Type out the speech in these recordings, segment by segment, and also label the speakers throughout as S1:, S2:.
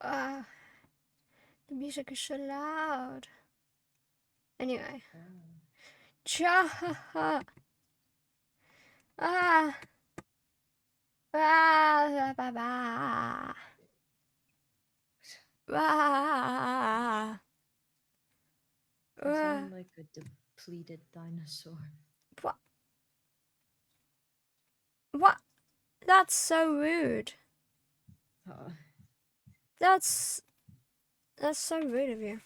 S1: Ah, the music is so loud. Anyway. Cha ha ha. Ah. Ah, ba, ba. Ah.
S2: You
S1: Ah.
S2: sound like a depleted dinosaur.
S1: What? What? That's so rude.
S2: Uh,
S1: That's so rude of you.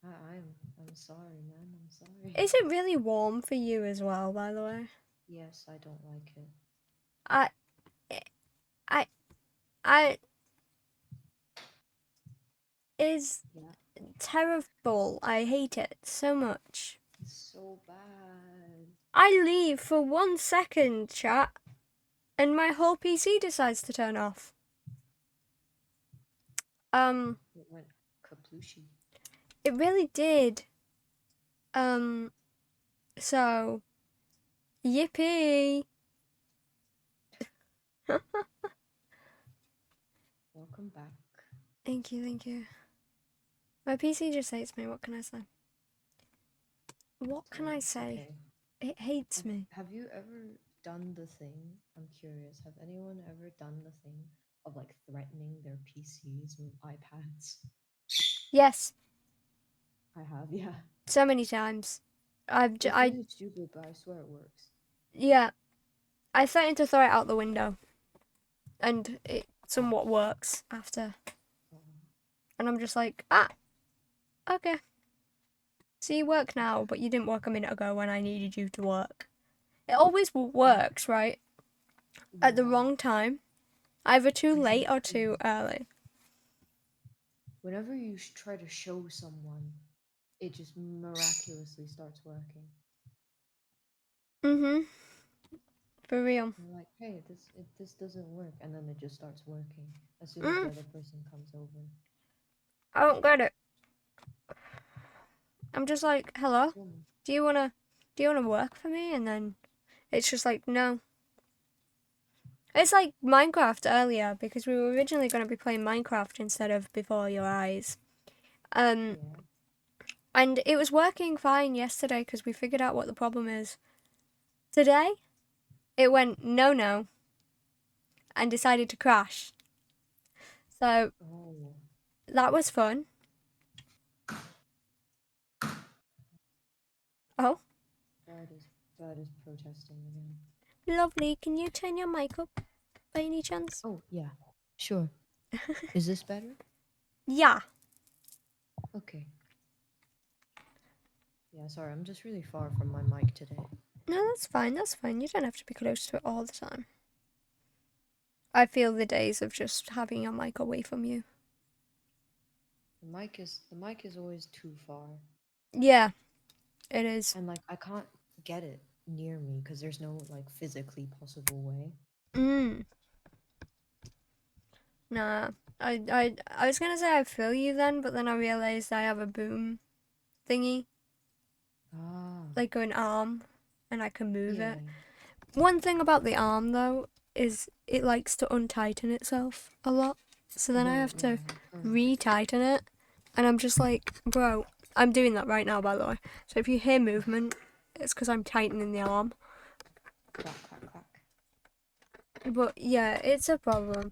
S2: I'm sorry, man. I'm sorry.
S1: Is it really warm for you as well, by the way?
S2: Yes, I don't like it.
S1: I I I is
S2: Yeah,
S1: terrible. I hate it so much.
S2: it's so bad.
S1: I leave for 1 second, chat, and my whole PC decides to turn off.
S2: It went kaplushi.
S1: It really did. So yippee.
S2: Welcome back.
S1: Thank you, thank you. My PC just hates me. What can I say? What can I
S2: It's
S1: say?
S2: okay.
S1: It hates me.
S2: Have you ever done the thing? I'm curious. Have anyone ever done the thing of like threatening their PCs with iPads?
S1: Yes,
S2: I have, yeah.
S1: so many times.
S2: It's really stupid, but I swear it works.
S1: Yeah, I threatened to throw it out the window, and it
S2: Oh,
S1: somewhat works after.
S2: oh.
S1: And I'm just like, okay. So you work now, but you didn't work a minute ago when I needed you to work. It always works, right? At the
S2: Yeah.
S1: wrong time, either too late or
S2: Exactly.
S1: too early.
S2: Whenever you try to show someone, it just miraculously starts working.
S1: Mhm. For real.
S2: You're like, hey, this doesn't work, and then it just starts working as soon as the
S1: Mm,
S2: other person comes over.
S1: I don't get it. I'm just like, hello.
S2: Boom.
S1: Do you wanna work for me? And then it's just like, no. It's like Minecraft earlier because we were originally going to be playing Minecraft instead of Before Your Eyes. Um,
S2: Yeah.
S1: and it was working fine yesterday because we figured out what the problem is. Today, it went no and decided to crash. So
S2: Oh,
S1: that was fun. Oh,
S2: that is protesting again.
S1: lovely. Can you turn your mic up by any chance?
S2: Oh, yeah. Sure. Is this better?
S1: Yeah.
S2: Okay. Yeah, sorry, I'm just really far from my mic today.
S1: No, that's fine. That's fine. You don't have to be close to it all the time. I feel the days of just having your mic away from you.
S2: The mic is always too far.
S1: Yeah, it is.
S2: And like I can't get it near me because there's no like physically possible way.
S1: Mm. Nah. I was gonna say I feel you then, but then I realized I have a boom thingy,
S2: Ah,
S1: like an arm, and I can move
S2: yeah.
S1: it. One thing about the arm though is it likes to untighten itself a lot. So then I
S2: No,
S1: have
S2: yeah.
S1: to re-tighten it. And I'm just like, bro, I'm doing that right now, by the way. So if you hear movement, it's because I'm tightening the arm.
S2: Clack, clack, clack.
S1: But yeah, it's a problem.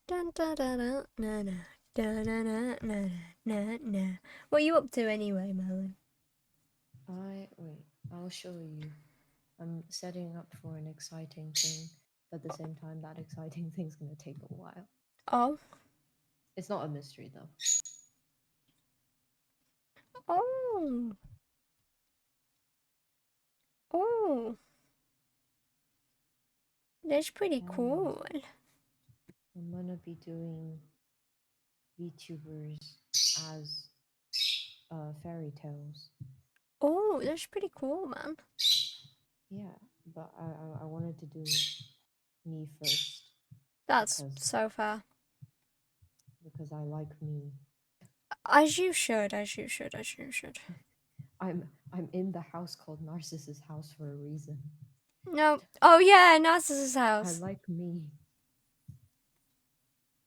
S1: Dun, dun, dun, dun, na, na. Dun, na, na, na, na, na. What are you up to anyway, Merlin?
S2: Wait, I'll show you. I'm setting up for an exciting thing, but at the same time, that exciting thing's gonna take a while.
S1: Oh.
S2: It's not a mystery though.
S1: Oh. Oh. That's pretty
S2: Um,
S1: cool.
S2: I'm gonna be doing VTubers as fairy tales.
S1: Oh, that's pretty cool, man.
S2: Yeah, but I wanted to do me first
S1: That's
S2: because
S1: so fair.
S2: I like me.
S1: As you should, as you should, as you should.
S2: I'm in the house called Narcissus House for a reason.
S1: No. Oh, yeah, Narcissus
S2: I
S1: house.
S2: like me.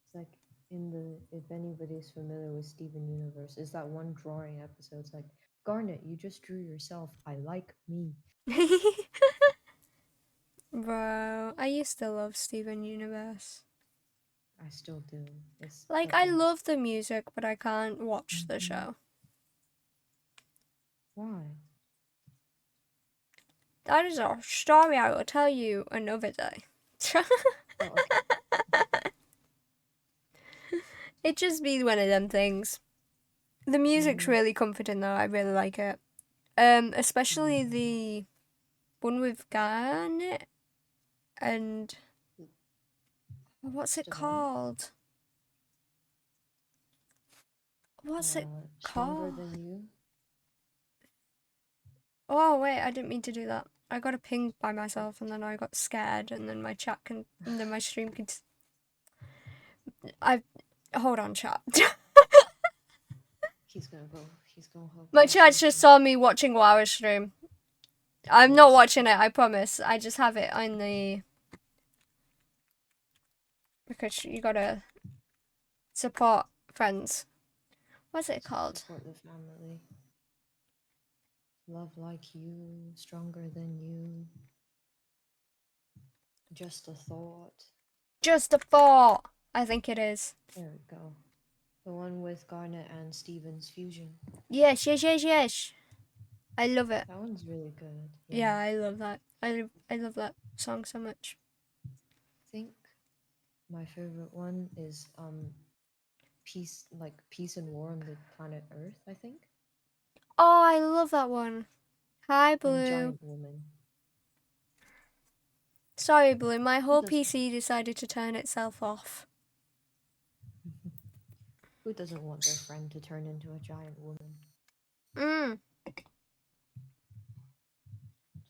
S2: It's like if anybody's familiar with Steven Universe, is that one drawing episode. It's like, Garnet, you just drew yourself. I like me.
S1: Bro, I used to love Steven Universe.
S2: I still do. It's
S1: Like,
S2: the
S1: I
S2: best.
S1: love the music, but I can't watch the
S2: Mhm.
S1: show.
S2: Why?
S1: That is a story I will tell you another day.
S2: Oh, okay.
S1: It just be one of them things. The music's
S2: Mhm.
S1: really comforting though, I really like it. Especially the one with Garnet and what's it
S2: The one?
S1: called? What's it
S2: Stronger
S1: called?
S2: Than You.
S1: Oh wait, I didn't mean to do that. I got a ping by myself and then I got scared and then and then my stream could I hold on chat.
S2: He's gonna go. He's gonna help
S1: My
S2: you
S1: chat just
S2: something.
S1: saw me watching Wara stream. I'm not
S2: Oops.
S1: watching it, I promise. I just have it on the because you gotta support friends. What's it called?
S2: Support the family. Love Like You. Stronger Than You. Just a Thought.
S1: Just a thought. I think it is.
S2: There we go. The one with Garnet and Steven's fusion.
S1: Yes, yes, yes, yes. I love it.
S2: That one's really good.
S1: Yeah, I love that. I love that song so much.
S2: I think my favorite one is Peace and War on the Planet Earth, I think.
S1: Oh, I love that one. Hi,
S2: And
S1: Blue.
S2: Giant Woman.
S1: Sorry, Blue. My
S2: Who
S1: whole
S2: doesn't
S1: PC decided to turn itself off.
S2: who doesn't want their friend to turn into a giant woman?
S1: Mm.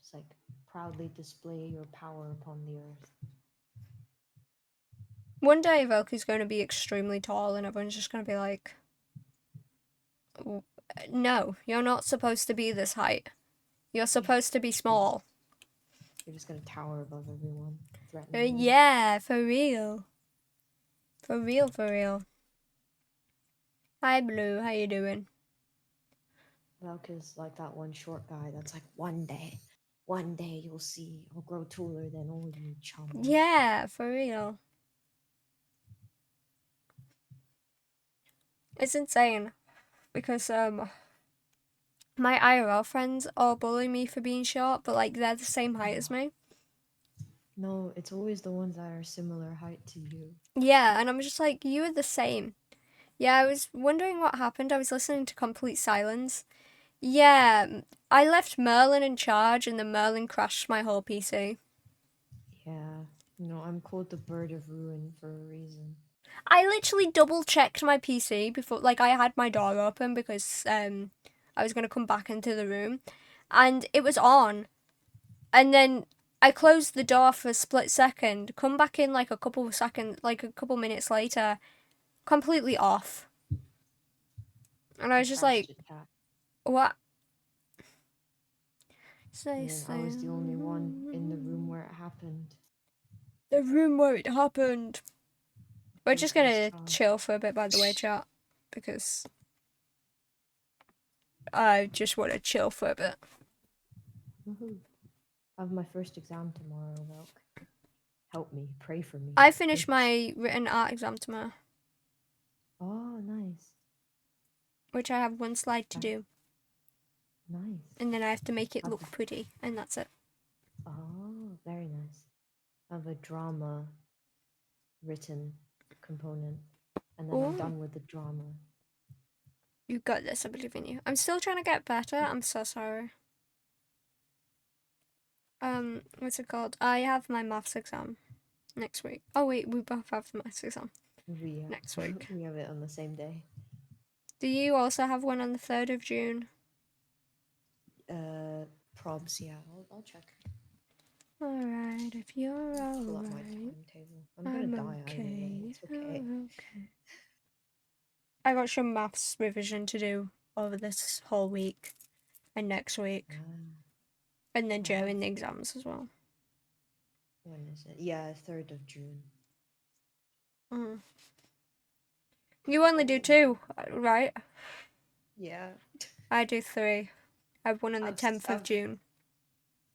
S2: Just like proudly display your power upon the earth.
S1: One day, Valky's going to be extremely tall, and everyone's just going to be like, "No, you're not supposed to be this height. You're supposed to be small."
S2: You're just gonna tower above everyone, threatening them.
S1: Yeah, for real. For real, for real. Hi, Blue. How you doing?
S2: Valk is like that one short guy that's like, one day you'll see, I'll grow taller than all you chums.
S1: Yeah, for real. It's insane because my IRL friends all bully me for being short, but like they're the same height as me.
S2: No, it's always the ones that are similar height to you.
S1: Yeah, and I'm just like, you are the same. Yeah, I was wondering what happened. I was listening to Complete Silence. Yeah, I left Merlin in charge and then Merlin crashed my whole PC.
S2: Yeah. I'm called the Bird of Ruin for a reason.
S1: I literally double checked my PC before, like, I had my door open because I was gonna come back into the room, and it was on, and then I closed the door for a split second, come back in like a couple minutes later, completely off, and I was just like,
S2: Bastard cat.
S1: what?
S2: And then I was the only one in the room where it happened.
S1: The room where it happened. We're just
S2: Guiltless
S1: gonna
S2: child.
S1: chill for a bit, by the way, chat, because I just want to chill for a bit.
S2: Woohoo. I have my first exam tomorrow, Velk. Help me, pray for me.
S1: I finished
S2: please.
S1: my written art exam tomorrow,
S2: Oh, nice.
S1: which I have one slide to do,
S2: Nice.
S1: and then I have to make it
S2: Have
S1: look pretty, and that's it.
S2: Oh, very nice. I have a drama written component, and then I'm
S1: Ooh.
S2: done with the drama.
S1: You got this, I believe in you. I'm still trying to get better. I'm so sorry. What's it called? I have my maths exam next week. Oh wait, we both have the maths exam next week.
S2: We have it on the same day.
S1: Do you also have one on the 3rd of June?
S2: Probs, yeah. I'll check.
S1: Alright, if you're
S2: Pull up my
S1: alright,
S2: timetable. I'm
S1: I'm
S2: gonna die either way.
S1: okay.
S2: It's okay.
S1: Okay. I got some maths revision to do over this whole week and next week, and then during the exams as well.
S2: When is it? Yeah, 3rd of June.
S1: Mm. You only do
S2: Oh,
S1: 2, right?
S2: yeah.
S1: I do 3. I have one on the 10th of
S2: I've
S1: June.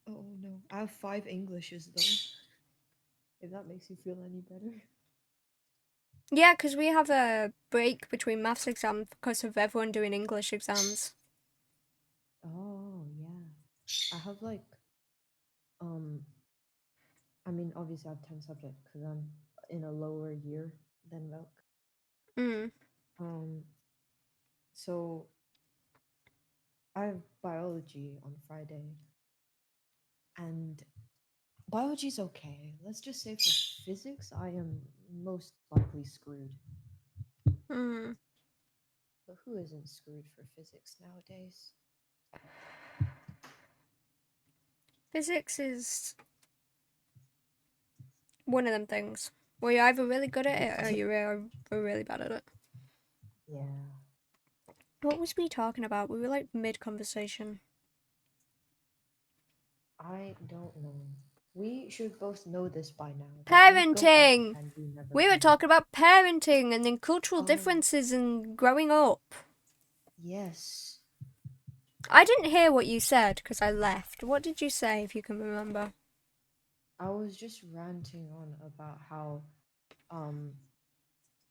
S2: oh no, I have 5 Englishes though. If that makes you feel any better.
S1: Yeah, because we have a break between maths exams because of everyone doing English exams.
S2: Oh yeah. I have like um I mean obviously I have 10 subjects because I'm in a lower year than Velk.
S1: Mm.
S2: Um so I have biology on Friday and biology's okay. Let's just say for physics I am most likely screwed.
S1: Mm.
S2: But who isn't screwed for physics nowadays?
S1: Physics is one of them things where you're either really good at it or you're really bad at it.
S2: Yeah.
S1: What was we talking about? We were like mid conversation.
S2: I don't know. We should both know this by now, but we go off
S1: Parenting!
S2: and we never
S1: We were
S2: come back.
S1: talking about parenting and then cultural
S2: Oh,
S1: differences and growing up.
S2: yes.
S1: I didn't hear what you said because I left. What did you say, if you can remember?
S2: I was just ranting on about how, um,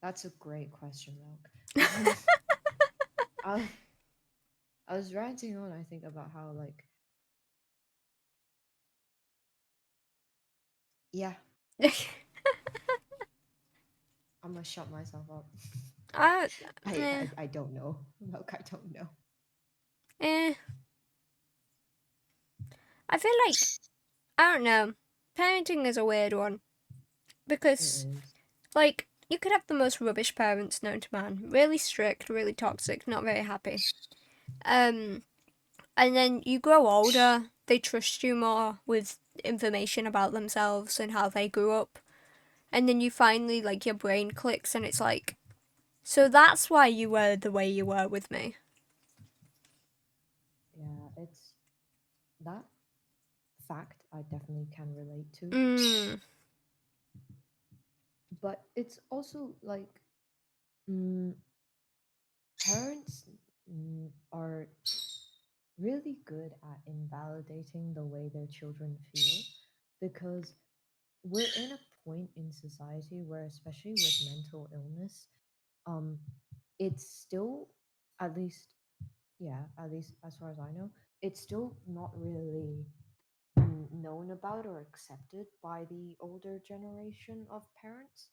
S2: that's a great question, Milk. I, I was ranting on, I think, about how, like, yeah, I'm gonna shut myself up.
S1: I,
S2: I,
S1: eh,
S2: I, I don't know. Milk, I don't know.
S1: eh. I feel like, I don't know. Parenting is a weird one
S2: It
S1: because,
S2: is.
S1: like, you could have the most rubbish parents known to man. Really strict, really toxic, not very happy. Um, and then you grow older, they trust you more with information about themselves and how they grew up. And then you finally, like, your brain clicks and it's like, so that's why you were the way you were with me.
S2: Yeah, it's that fact I definitely can relate to.
S1: Mm.
S2: But it's also like, mm, parents are really good at invalidating the way their children feel because we're in a point in society where, especially with mental illness, um it's still, at least, yeah, at least as far as I know, it's still not really known about or accepted by the older generation of parents,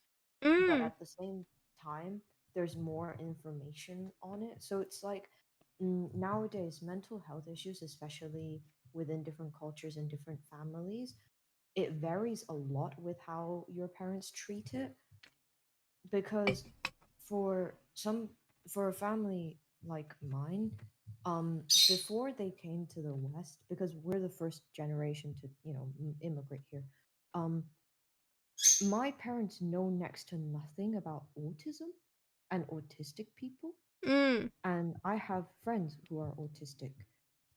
S2: but
S1: Mm.
S2: at the same time there's more information on it, so it's like, nowadays mental health issues, especially within different cultures and different families, it varies a lot with how your parents treat it, because for some, for a family like mine, before they came to the west, because we're the first generation to, immigrate here, um my parents know next to nothing about autism and autistic people,
S1: Mm.
S2: and I have friends who are autistic,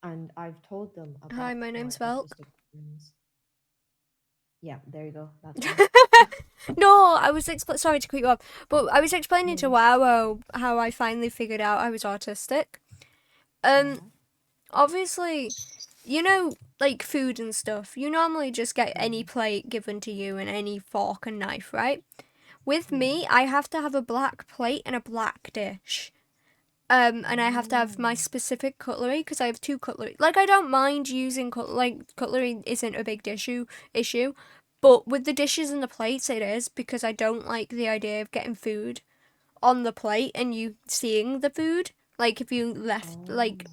S2: and I've told them
S1: Hi,
S2: about
S1: my
S2: my
S1: name's Velk.
S2: autistic friends. Yeah, there you go, that's me.
S1: No, I was sorry to cut you off, but I was explaining
S2: No
S1: to
S2: worries.
S1: Wow how I finally figured out I was autistic. Um,
S2: Yeah.
S1: obviously, you know, like food and stuff, you normally just get any
S2: Yeah.
S1: plate given to you and any fork and knife, right? With
S2: Yeah.
S1: me, I have to have a black plate and a black dish. And I have to have my
S2: Oh.
S1: specific cutlery because I have 2 cutlery. Like, I don't mind using cutlery isn't a big issue, but with the dishes and the plates, it is because I don't like the idea of getting food on the plate and you seeing the food. Like, if you left
S2: Oh.
S1: like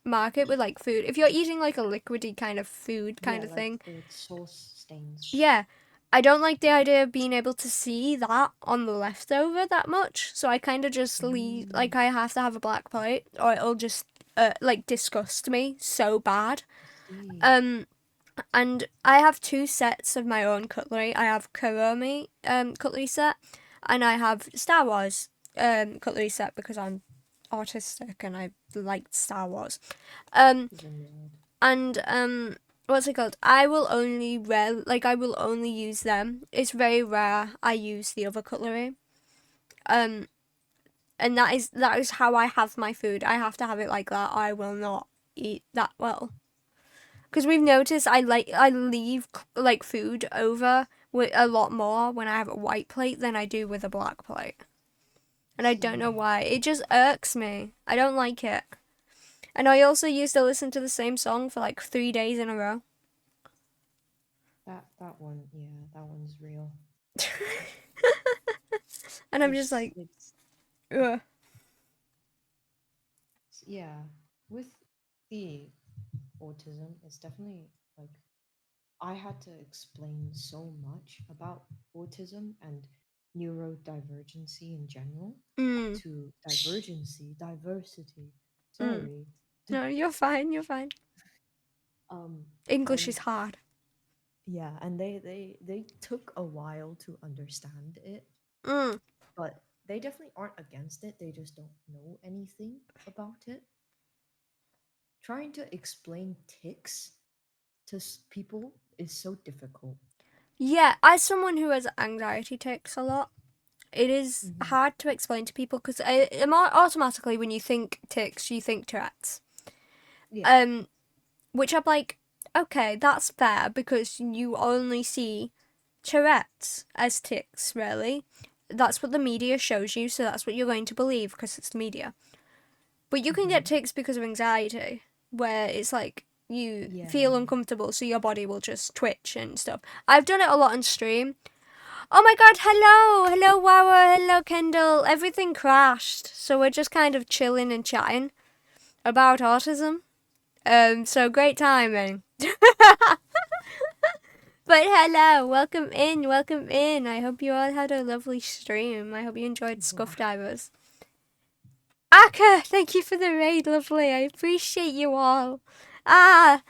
S1: mark it with like food, if you're eating like a liquidy kind of food kind
S2: Yeah,
S1: of
S2: like
S1: thing,
S2: the sauce stains.
S1: yeah, I don't like the idea of being able to see that on the leftover that much. So I kind of just leave,
S2: Mm.
S1: like, I have to have a black plate or it'll just, like, disgust me so bad.
S2: I see.
S1: Um, and I have 2 sets of my own cutlery. I have Kuromi, cutlery set, and I have Star Wars, cutlery set because I'm autistic and I like Star Wars. Um,
S2: She's a nerd.
S1: and what's it called? I will only I will only use them. It's very rare I use the other cutlery. Um And that is how I have my food. I have to have it like that. I will not eat that well. Because we've noticed I leave like food over with a lot more when I have a white plate than I do with a black plate. And I don't know
S2: See,
S1: why. It just irks me. I don't like it. And I also used to listen to the same song for like 3 days in a row.
S2: that one, yeah, that one's real.
S1: And I'm just like,
S2: It's
S1: ugh.
S2: yeah, with the autism, it's definitely like I had to explain so much about autism and neurodivergency in general
S1: Mm,
S2: to diversity.
S1: mm.
S2: Sorry.
S1: No, you're fine. You're fine.
S2: Um,
S1: English
S2: and
S1: is hard.
S2: yeah, and they took a while to understand it,
S1: Mm.
S2: but they definitely aren't against it. They just don't know anything about it. Trying to explain tics to people is so difficult.
S1: Yeah, as someone who has anxiety tics a lot, it is
S2: Hmm.
S1: hard to explain to people because automatically when you think tics, you think Tourette's.
S2: Yeah.
S1: Um, which I'm like, okay, that's fair because you only see Tourette's as tics, really. That's what the media shows you, so that's what you're going to believe because it's the media. But you can get
S2: Hmm.
S1: tics because of anxiety, where it's like you
S2: Yeah.
S1: feel uncomfortable, so your body will just twitch and stuff. I've done it a lot on stream. Oh my god, hello! Hello, Wawa, hello, Kendall. Everything crashed, so we're just kind of chilling and chatting about autism. So great timing. But hello, welcome in, welcome in. I hope you all had a lovely stream. I hope you enjoyed
S2: Yeah.
S1: Scuff Divers. Aka, thank you for the raid, lovely. I appreciate you all. Ah,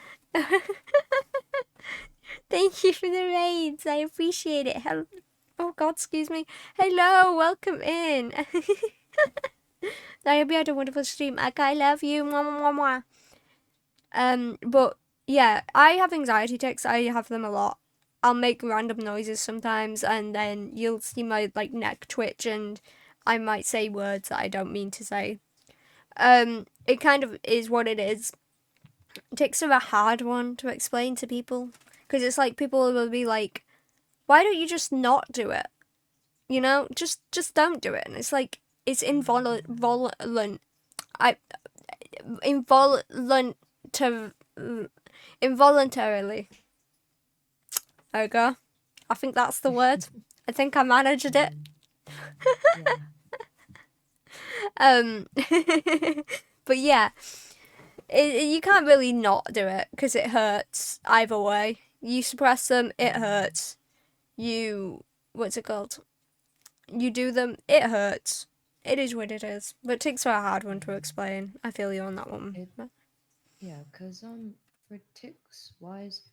S1: thank you for the raids. I appreciate it. Oh God, excuse me. Hello, welcome in. I hope you had a wonderful stream. Aka, I love you. Mwah, mwah, mwah, mwah. But yeah, I have anxiety tics. I have them a lot. I'll make random noises sometimes, and then you'll see my like neck twitch, and I might say words that I don't mean to say. It kind of is what it is. Tics are a hard one to explain to people because it's like people will be like, "Why don't you just not do it? You know, just don't do it." And it's like it's I involuntary involuntarily. There we go. I think that's the word. I think I managed it.
S2: Mhm. Yeah.
S1: Um, but yeah, you can't really not do it because it hurts either way. You suppress them, it hurts. You, what's it called? You do them, it hurts. It is what it is. But tics are a hard one to explain. I feel you on that one.
S2: It yeah, cause for ticks wise,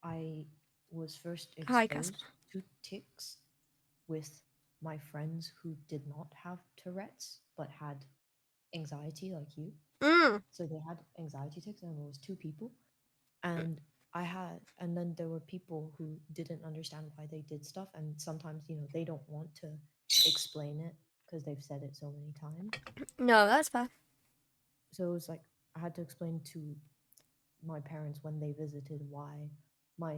S2: I was first
S1: Hi, Casper.
S2: exposed to ticks with my friends who did not have Tourette's but had anxiety like you.
S1: Mm.
S2: So they had anxiety ticks, and it was two people. And and then there were people who didn't understand why they did stuff, and sometimes they don't want to explain it because they've said it so many times.
S1: No, that's fair.
S2: So it was like I had to explain to my parents when they visited why my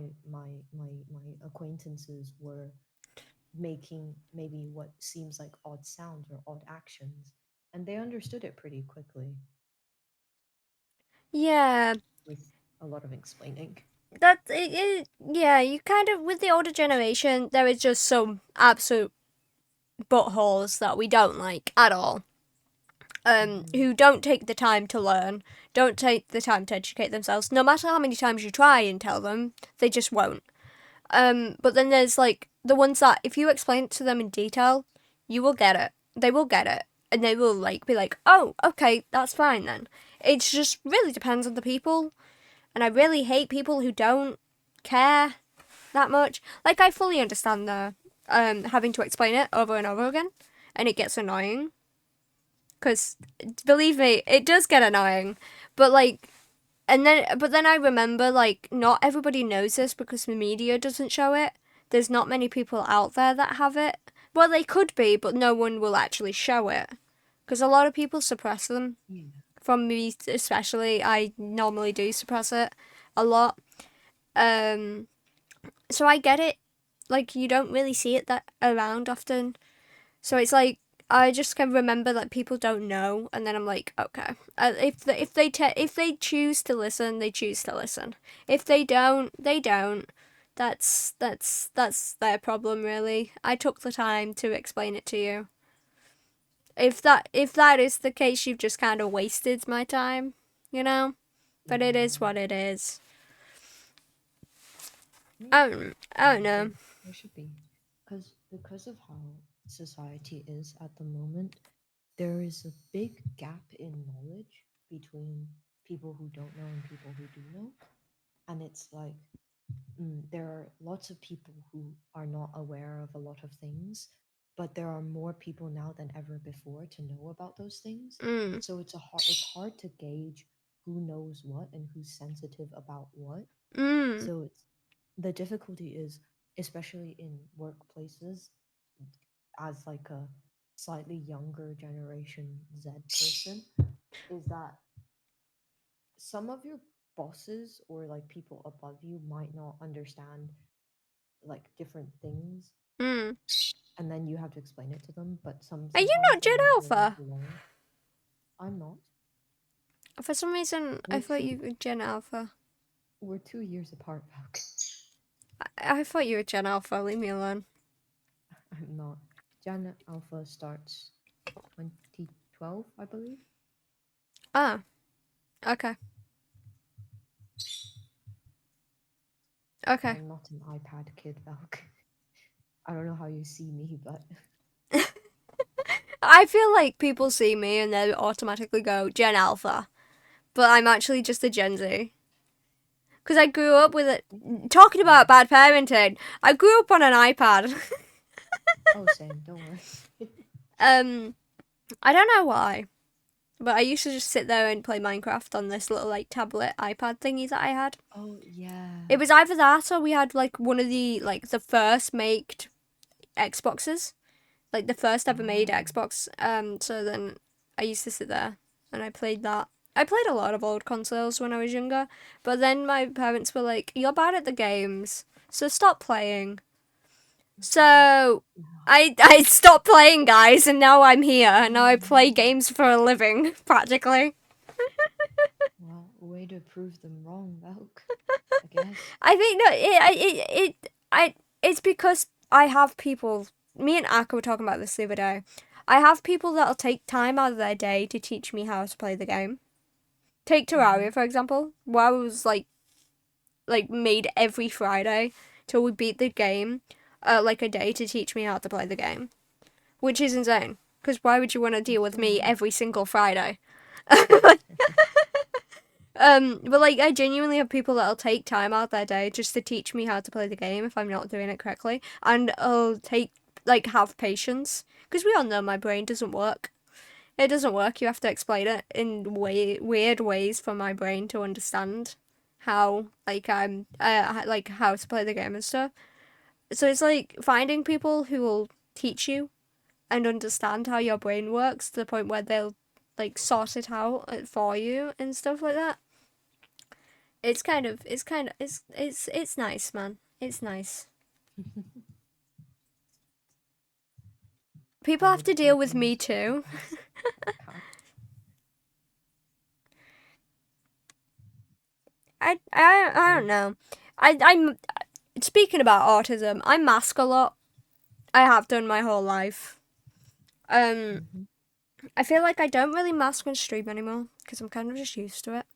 S2: acquaintances were making maybe what seems like odd sounds or odd actions, and they understood it pretty quickly
S1: Yeah,
S2: with a lot of explaining.
S1: yeah, you kind of, with the older generation, there is just some absolute buttholes that we don't like at all.
S2: Hmm.
S1: Who don't take the time to learn, don't take the time to educate themselves. No matter how many times you try and tell them, they just won't. But then there's like the ones that if you explain it to them in detail, you will get it. They will get it, and they will like be like, "Oh, okay, that's fine then." It just really depends on the people, and I really hate people who don't care that much. Like I fully understand the having to explain it over and over again, and it gets annoying. Because believe me, it does get annoying. But like, but then I remember like not everybody knows this because the media doesn't show it. There's not many people out there that have it. Well, they could be, but no one will actually show it. because a lot of people suppress them.
S2: Yeah.
S1: From me especially, I normally do suppress it a lot. So I get it. Like, you don't really see it that around often. So it's like I just can remember that people don't know, and then I'm like, okay. If they choose to listen, they choose to listen. If they don't, they don't. That's their problem, really. I took the time to explain it to you. If that is the case, you've just kind of wasted my time, you know. But it is
S2: Yeah.
S1: what it is.
S2: Yeah.
S1: I don't know.
S2: There should be, because of how society is at the moment, there is a big gap in knowledge between people who don't know and people who do know, and it's like there are lots of people who are not aware of a lot of things, but there are more people now than ever before to know about those things.
S1: Mm,
S2: So it's hard to gauge who knows what and who's sensitive about what.
S1: mm,
S2: So it's the difficulty is, especially in workplaces, as like a slightly younger generation Z person, is that some of your bosses or like people above you might not understand like different things,
S1: mm.
S2: and then you have to explain it to them, but
S1: Are you
S2: sometimes
S1: not
S2: they're
S1: Gen
S2: not willing
S1: Alpha?
S2: to learn. I'm not.
S1: For some reason, I
S2: we're
S1: thought
S2: two
S1: you were Gen Alpha.
S2: we're 2 years apart, Valk.
S1: I thought you were Gen Alpha. Leave me alone.
S2: I'm not. Jan Alpha starts 2012, I believe.
S1: Ah, okay, okay.
S2: I'm not an iPad kid, Valk. I don't know how you see me, but
S1: I feel like people see me and they automatically go Gen Alpha, but I'm actually just a Gen Z. Because I grew up with it. Talking about bad parenting, I grew up on an iPad.
S2: oh, same. Don't worry.
S1: um, I don't know why, but I used to just sit there and play Minecraft on this little like tablet iPad thingy that I had.
S2: oh yeah.
S1: It was either that or we had like one of the first made Xboxes, like the first ever made
S2: Ah.
S1: Xbox. So then I used to sit there and I played that. I played a lot of old consoles when I was younger, but then my parents were like, "You're bad at the games, so stop playing." So I stopped playing, guys, and now I'm here. And now I
S2: Oh
S1: play
S2: no.
S1: games for a living, practically.
S2: Well, way to prove them wrong, Valk. I guess.
S1: I think no, it's because I have people. Me and Aka were talking about this the other day. I have people that'll take time out of their day to teach me how to play the game. Take
S2: Mm-hmm.
S1: Terraria for example. Where I was like made every Friday till we beat the game, like a day to teach me how to play the game, which is insane. Because why would you want to deal
S2: It's
S1: with
S2: so
S1: me
S2: hard.
S1: every single Friday? But like I genuinely have people that'll take time out their day just to teach me how to play the game if I'm not doing it correctly, and I'll have patience because we all know my brain doesn't work. It doesn't work. You have to explain it in weird ways for my brain to understand how like how to play the game and stuff. So it's like finding people who will teach you and understand how your brain works to the point where they'll like sort it out for you and stuff like that. It's nice, man. It's nice. People have
S2: Solid
S1: to deal with me
S2: programs to
S1: too.
S2: pass. Okay.
S1: I
S2: Oh.
S1: don't know. I'm speaking about autism. I mask a lot. I have done my whole life. Um,
S2: Mm-hmm.
S1: I feel like I don't really mask on stream anymore because I'm kind of just used to it.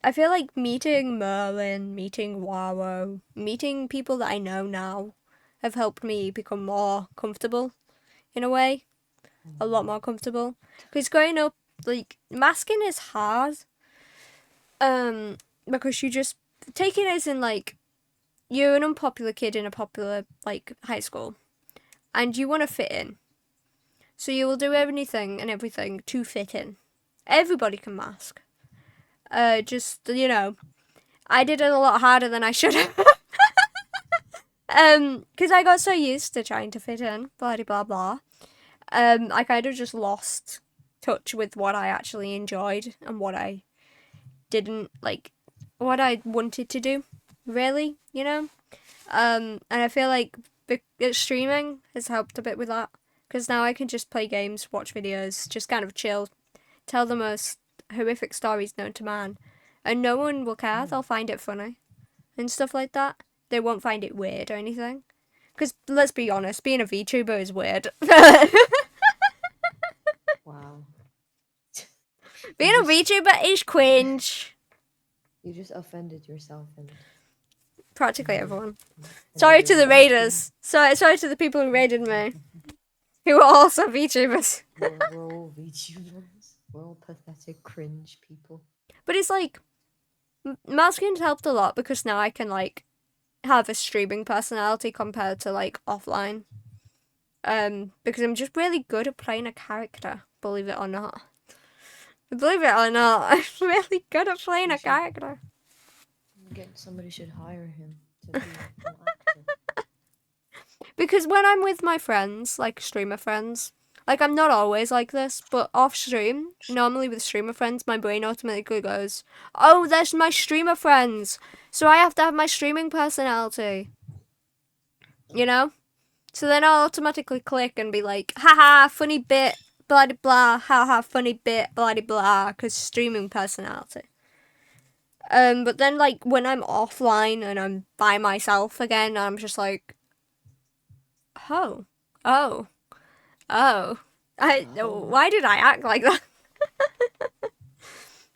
S1: I feel like meeting Merlin, meeting Waro, meeting people that I know now have helped me become more comfortable in a way. A lot more comfortable. Because growing up, like, masking is hard. Because you just take it as in, like, you're an unpopular kid in a popular, like, high school. And you want to fit in. So you will do anything and everything to fit in. Everybody can mask. I did it a lot harder than I should have. Because I got so used to trying to fit in, blah blah blah. I kind of just lost touch with what I actually enjoyed and what I didn't like, what I wanted to do, really, you know? And I feel like streaming has helped a bit with that because now I can just play games, watch videos, just kind of chill, tell the most horrific stories known to man, and no one will care.
S2: Mm.
S1: They'll find it funny and stuff like that. They won't find it weird or anything. Because let's be honest, being a VTuber is weird.
S2: Wow.
S1: Being a
S2: You just,
S1: VTuber is cringe.
S2: you just offended yourself and
S1: Practically
S2: and,
S1: everyone.
S2: and
S1: Sorry to the
S2: everyone else. Yeah.
S1: raiders. Sorry to the people who raided me, who are also VTubers.
S2: We're all VTubers. We're all pathetic, cringe people.
S1: But it's like, Mouskin's helped a lot because now I can like have a streaming personality compared to like offline. Because I'm just really good at playing a character, believe it or not. Believe it or not, I'm really good at playing a character.
S2: Somebody should hire him to be an actor.
S1: Because when I'm with my friends, like streamer friends, like I'm not always like this, but off stream, normally with streamer friends, my brain automatically goes, oh, there's my streamer friends, so I have to have my streaming personality. You know? So then I'll automatically click and be like, haha, funny bit, blah de blah, haha, funny bit, blah de blah, because streaming personality. But then like when I'm offline and I'm by myself again, I'm just like, oh, oh, oh. Why did I act like that?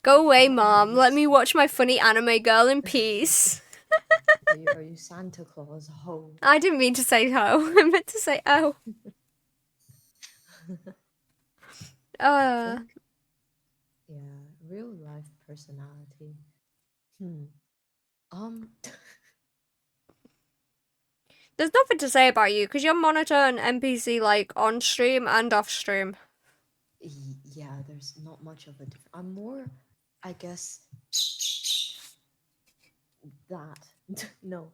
S1: Go away, Mom. Let me watch my funny anime girl in peace.
S2: Are you Santa Claus? Oh.
S1: I didn't mean to say ho. I meant to say oh.
S2: Yeah, real life personality. Um.
S1: There's nothing to say about you because you're monitor and NPC like on stream and off stream.
S2: Yeah, there's not much of a difference. I'm more, I guess, that. No.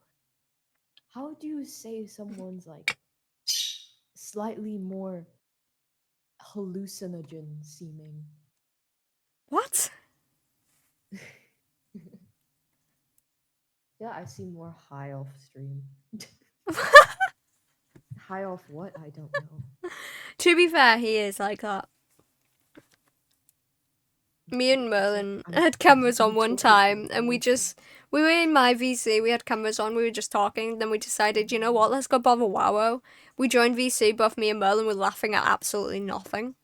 S2: How do you say someone's like slightly more hallucinogen seeming?
S1: What?
S2: Yeah, I seem more high off stream. High off what? I don't know.
S1: To be fair, he is like that. Me and Merlin had cameras on one time, and we were in my VC, we had cameras on, we were just talking, then we decided, you know what, let's go bother Wowo. We joined VC, both me and Merlin were laughing at absolutely nothing.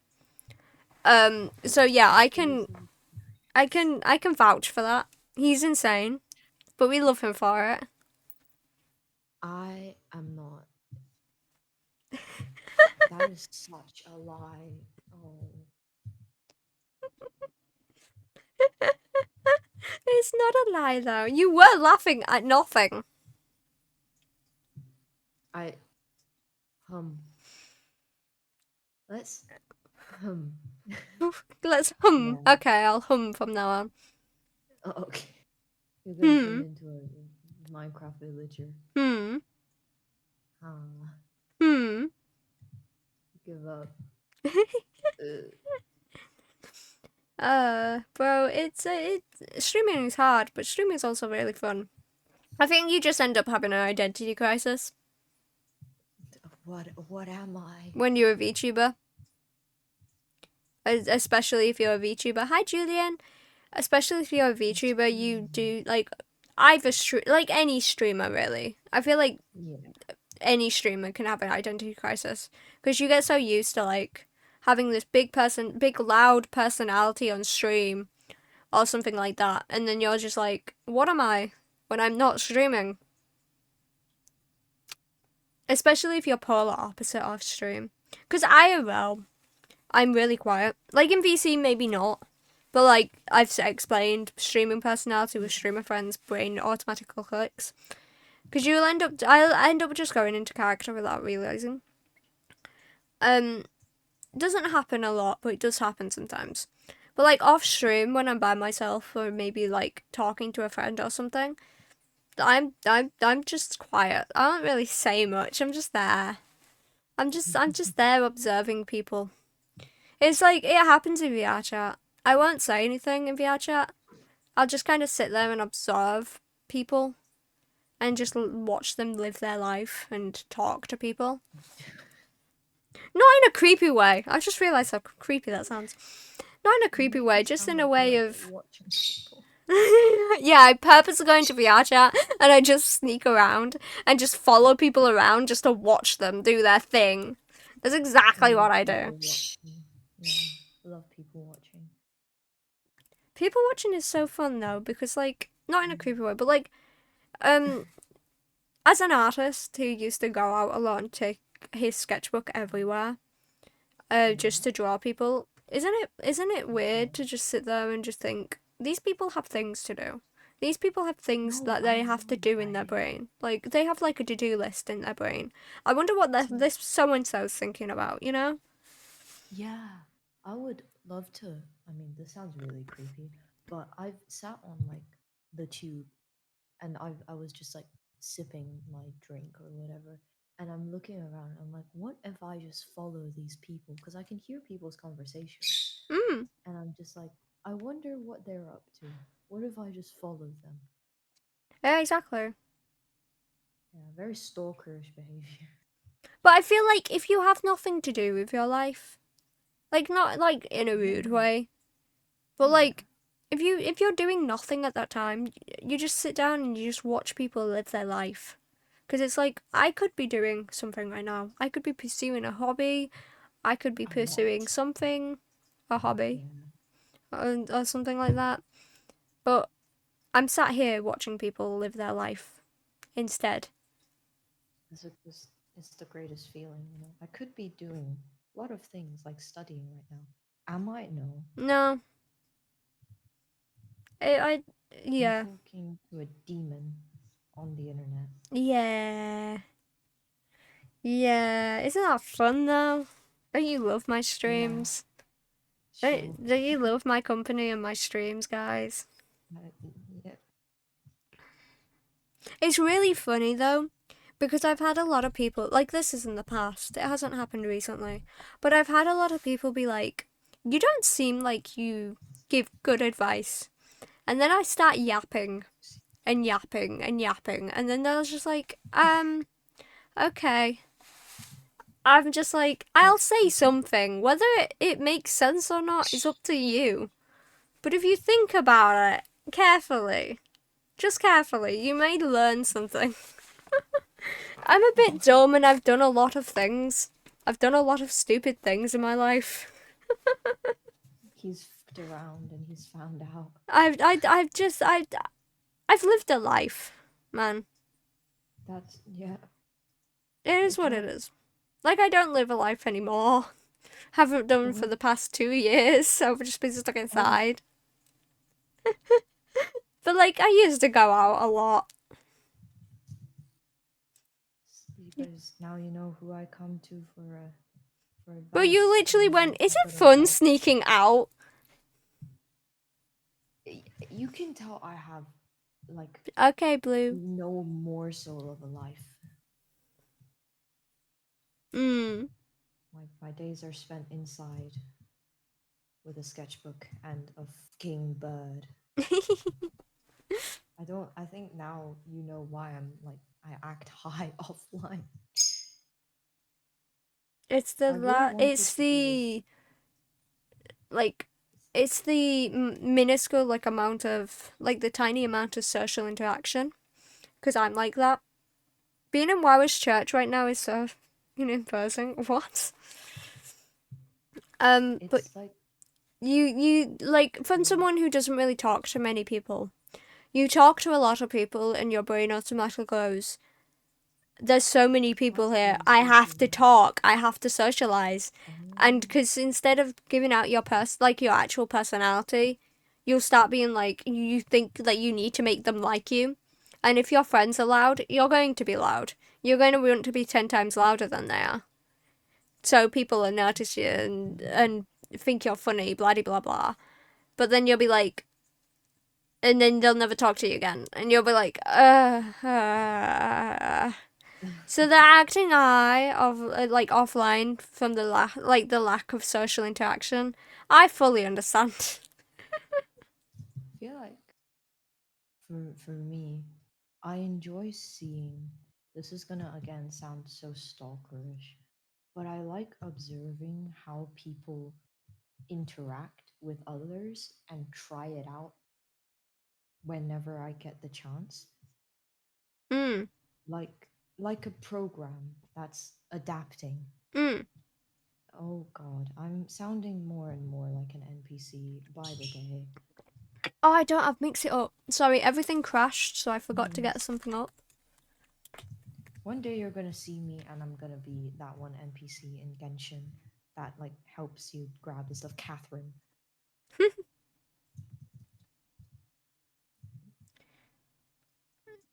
S1: So yeah, I can vouch for that. He's insane, but we love him for it.
S2: I am not. That is such a lie. Oh.
S1: It's not a lie though. You were laughing at nothing.
S2: Let's hum.
S1: Let's hum.
S2: Yeah.
S1: Okay, I'll hum from now on.
S2: Oh, okay. You're gonna turn into a Minecraft villager. Give up.
S1: Bro, it's streaming is hard, but streaming is also really fun. I think you just end up having an identity crisis
S2: What am I?
S1: when you're a VTuber. Especially if you're a VTuber. Hi, Julian. Especially if you're a VTuber, you do like either like any streamer really. I feel like any streamer can have an identity crisis because you get so used to like having this big loud personality on stream or something like that, and then you're just like, what am I when I'm not streaming? Especially if you're polar opposite off stream. Because IRL, I'm really quiet. Like in VC, maybe not. But like I've explained, streaming personality with streamer friends, brain automatically clicks. Because I'll end up just going into character without realizing. It doesn't happen a lot, but it does happen sometimes. But like off stream, when I'm by myself or maybe like talking to a friend or something, I'm just quiet. I don't really say much. I'm just there. I'm just there observing people. It's like it happens in VR chat. I won't say anything in VR chat. I'll just kind of sit there and observe people and just watch them live their life and talk to people. Not in a creepy way. I just realised how creepy that sounds. Not in a
S2: You
S1: creepy
S2: make
S1: way,
S2: it
S1: just
S2: sound
S1: in a
S2: like you
S1: way
S2: like
S1: of.
S2: watching people.
S1: Yeah, I purposely go into VR chat and I just sneak around and just follow people around just to watch them do their thing. That's exactly what I do.
S2: People watching. Yeah, I love people watching.
S1: People watching is so fun though, because like not in a creepy way, but like um as an artist who used to go out a lot and take his sketchbook everywhere, just
S2: Yeah.
S1: to draw people, isn't it weird to just sit there and just think these people have things to do. These people have things
S2: No,
S1: that
S2: I
S1: they have to
S2: know,
S1: do in their
S2: right?
S1: brain. Like they have like a to-do list in their brain. I wonder what
S2: So
S1: this so and so's thinking about. You know?
S2: yeah, I would love to. I mean, this sounds really creepy, but I've sat on like the tube and I was just like sipping my drink or whatever, and I'm looking around. I'm like, what if I just follow these people? Because I can hear people's conversations,
S1: Mm.
S2: and I'm just like, I wonder what they're up to. What if I just followed them?
S1: Yeah, exactly.
S2: Yeah, very stalkerish behavior.
S1: But I feel like if you have nothing to do with your life, like not like in a rude
S2: Yeah,
S1: way, but
S2: yeah.
S1: like if you're doing nothing at that time, you just sit down and you just watch people live their life. Because it's like I could be doing something right now. I could be pursuing a hobby. I could be pursuing
S2: What?
S1: something, a hobby,
S2: Yeah.
S1: or something like that. But I'm sat here watching people live their life instead.
S2: It's the greatest feeling, you know. I could be doing a lot of things like studying right now. I might know.
S1: No, I
S2: I'm
S1: yeah,
S2: talking to a demon on the internet.
S1: yeah, yeah. Isn't that fun though? Don't you love my
S2: Yeah,
S1: streams?
S2: true.
S1: Don't you love my company and my streams, guys?
S2: Uh, yeah.
S1: It's really funny though, because I've had a lot of people, like this is in the past, it hasn't happened recently, but I've had a lot of people be like, you don't seem like you give good advice. And then I start yapping and yapping and yapping, and then they're just like, okay. I'm just like,
S2: But
S1: I'll say something. Whether it makes sense or not is up to you. But if you think about it carefully, just carefully, you may learn something. I'm a bit dumb and I've done a lot of things. I've done a lot of stupid things in my life.
S2: he's f***ed around and he's found out.
S1: I've lived a life, man.
S2: That's yeah.
S1: It is
S2: It's
S1: what it
S2: like
S1: is. Like I don't live a life anymore. Haven't done for
S2: what?
S1: the past 2 years, so I've just been stuck
S2: Oh,
S1: inside. But like I used to go out a lot.
S2: because now you know who I come to for
S1: But you
S2: advice
S1: literally
S2: and
S1: went, is
S2: for
S1: it
S2: good
S1: fun
S2: advice.
S1: sneaking out?
S2: You can tell I have like
S1: Okay, Blue.
S2: no morsel of a life.
S1: Mm.
S2: My days are spent inside with a sketchbook and a fucking bird. I don't. I think now you know why I'm like I act high offline. I really wanted
S1: It's
S2: to do this.
S1: like it's the minuscule like amount of like the tiny amount of social interaction because I'm like that. Being in Warwick Church right now is so embarrassing. What? But
S2: It's like
S1: you like from
S2: yeah,
S1: someone who doesn't really talk to many people, you talk to a lot of people and your brain automatically goes, there's so many people
S2: that's
S1: here.
S2: really
S1: I have to
S2: socialized.
S1: talk. I have to socialize. And
S2: Oh,
S1: because instead of giving out like your actual personality, you'll start being like you think that you need to make them like you. And if your friends are loud, you're going to be loud. You're going to want to be 10 times louder than they are. So people will notice you and think you're funny, blah blah blah. But then you'll be like, and then they'll never talk to you again, and you'll be like, So they're acting high of like offline from the the lack of social interaction. I fully understand.
S2: I feel like for me, I enjoy seeing. This is gonna again sound so stalkerish, but I like observing how people interact with others and try it out whenever I get the chance.
S1: Mm,
S2: Like like a program that's adapting.
S1: mm.
S2: Oh god, I'm sounding more and more like an NPC by the day.
S1: Oh, I don't have mix it up. Sorry, everything crashed, so I forgot to
S2: Mhm.
S1: get something up.
S2: One day you're gonna see me and I'm gonna be that one NPC in Genshin that like helps you grab the stuff. Catherine,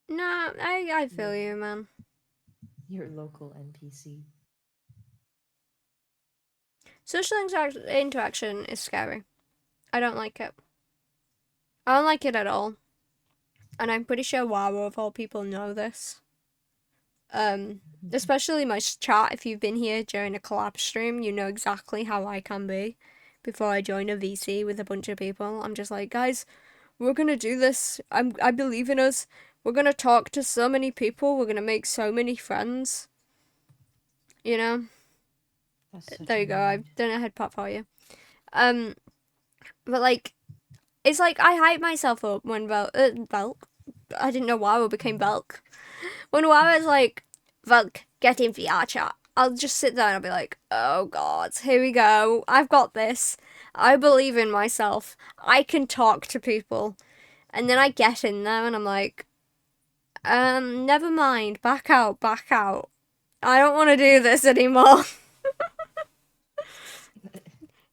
S1: No, I
S2: your,
S1: feel you, man.
S2: your local NPC.
S1: Social interaction is scary. I don't like it. I don't like it at all. And I'm pretty sure WoW of all people know this. Um, Especially my chat. If you've been here during a collab stream, you know exactly how I can be. Before I join a VC with a bunch of people, I'm just like, guys, we're gonna do this. I believe in us. We're gonna talk to so many people. We're gonna make so many friends. You know.
S2: That's such
S1: There
S2: a
S1: you go. I've
S2: mood.
S1: done a head pop for you. Um, but like, it's like I hype myself up when Velk. I didn't know WoW became
S2: Mm.
S1: Velk. When WoW is like, Velk, get in VR chat. I'll just sit there and I'll be like, oh god, here we go. I've got this. I believe in myself. I can talk to people. And then I get in there and I'm like, never mind. Back out, back out. I don't want to do this anymore.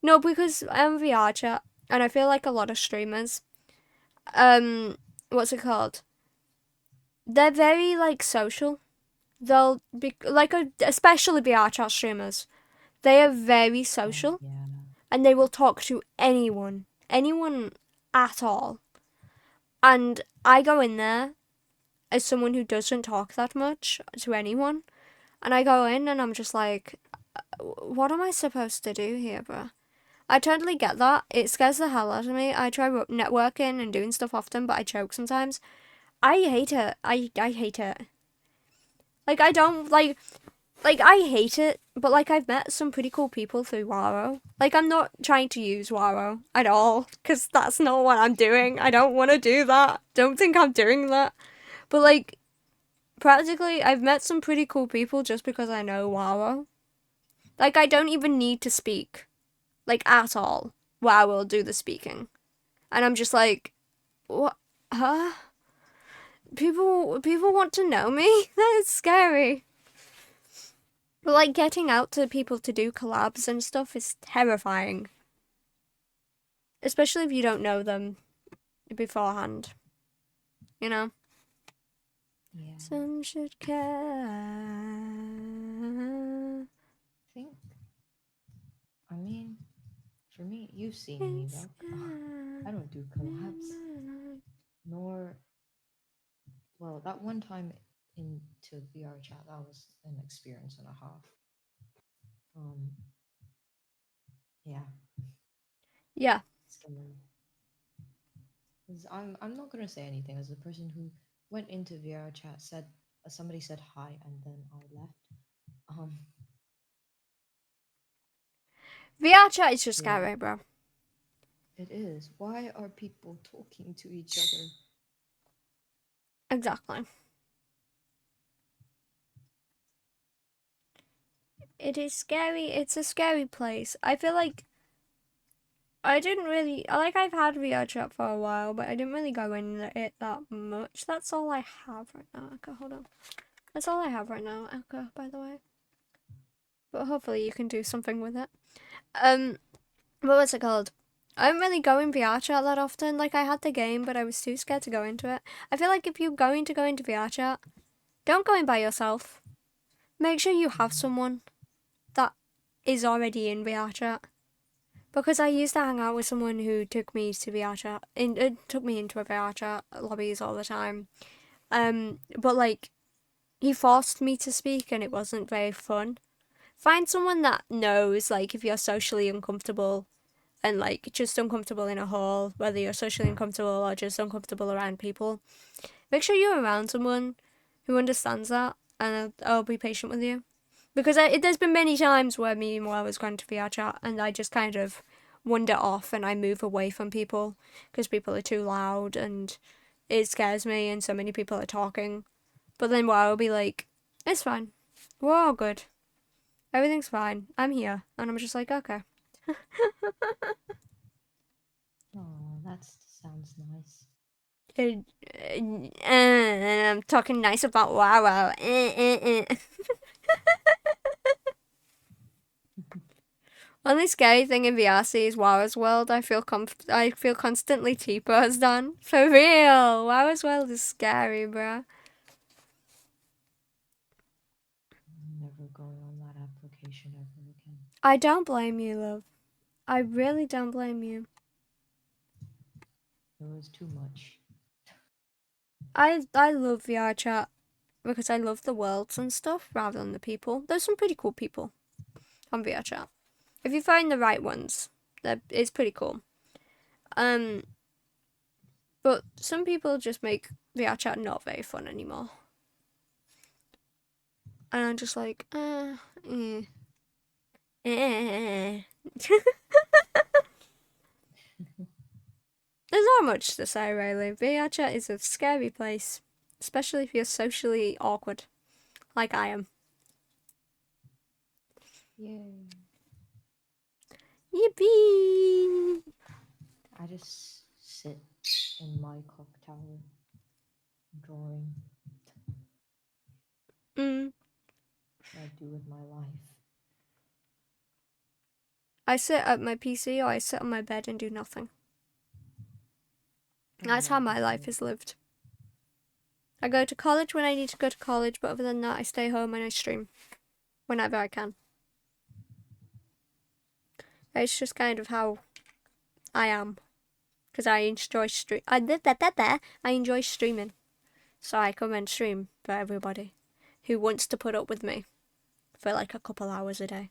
S1: No, because I'm VR chat and I feel like a lot of streamers, what's it called? They're very like social. They'll be like especially VR chat streamers. They are very
S2: Oh
S1: social
S2: yeah.
S1: and they will talk to anyone, anyone at all. And I go in there as someone who doesn't talk that much to anyone, and I go in and I'm just like, what am I supposed to do here, bro? I totally get that. It scares the hell out of me. I try networking and doing stuff often, but I choke sometimes. I hate it. I hate it. Like I don't like I hate it, but like I've met some pretty cool people through Waro. Like I'm not trying to use Waro at all because that's not what I'm doing. I don't want to do that. Don't think I'm doing that. But like practically, I've met some pretty cool people just because I know Waro. Like I don't even need to speak, like at all. Wow will do the speaking, and I'm just like, what? Huh? People want to know me. That is scary. But like getting out to people to do collabs and stuff is terrifying. Especially if you don't know them beforehand. You know?
S2: Yeah.
S1: Some should care.
S2: I think I mean for me, you've seen me,
S1: It's
S2: Buck. I don't do collabs. Nor well, that one time into VR chat, that was an experience and a half. Um yeah.
S1: Yeah.
S2: So 'cause I'm not gonna say anything as a person who went into VR chat, said somebody said hi and then I left. Um
S1: VR chat is just
S2: yeah,
S1: scary, bro.
S2: it is. Why are people talking to each other?
S1: Exactly. It is scary. It's a scary place. I feel like I didn't really like I've had VR chat for a while, but I didn't really go in it that much. That's all I have right now. Okay, hold on. That's all I have right now. Okay, by the way. But hopefully you can do something with it. Um, what was it called? I don't really go in VR chat that often. Like I had the game, but I was too scared to go into it. I feel like if you're going to go into VR chat, don't go in by yourself. Make sure you have
S2: Mhm.
S1: someone that is already in VR chat. Because I used to hang out with someone who took me to VR chat, took me into a VR chat lobbies all the time. But like he forced me to speak and it wasn't very fun. Find someone that knows, like, if you're socially uncomfortable and, like, just uncomfortable in a hall, whether you're socially uncomfortable or just uncomfortable around people. Make sure you're around someone who understands that and I'll be patient with you. Because there's been many times where me and I was going to VR chat and I just kind of wander off and I move away from people because people are too loud and it scares me and so many people are talking. But then I'll be like, it's fine. We're all good. Everything's fine. I'm here. And I'm just like, okay.
S2: Oh, that sounds nice.
S1: I'm talking nice about WoW. Only scary thing in VRC is WoW's World. I feel constantly T-posed on. For real. WoW's World is scary, bruh.
S2: I'm never going on that application ever again.
S1: I don't blame you, love. I really don't blame you.
S2: It was too much.
S1: I love VR chat because I love the worlds and stuff rather than the people. There's some pretty cool people on VR chat. If you find the right ones, it's pretty cool. But some people just make VR chat not very fun anymore. And I'm just like, eh. There's not much to say really. VR chat is a scary place, especially if you're socially awkward, like I am.
S2: Yay.
S1: Yippee!
S2: I just sit in my clock tower drawing what I do with my life.
S1: I sit at my PC or I sit on my bed and do nothing. That's how my life is lived. I go to college when I need to go to college, but other than that, I stay home and I stream whenever I can. It's just kind of how I am, because I enjoy I enjoy streaming, so I come and stream for everybody who wants to put up with me for like a couple hours a day,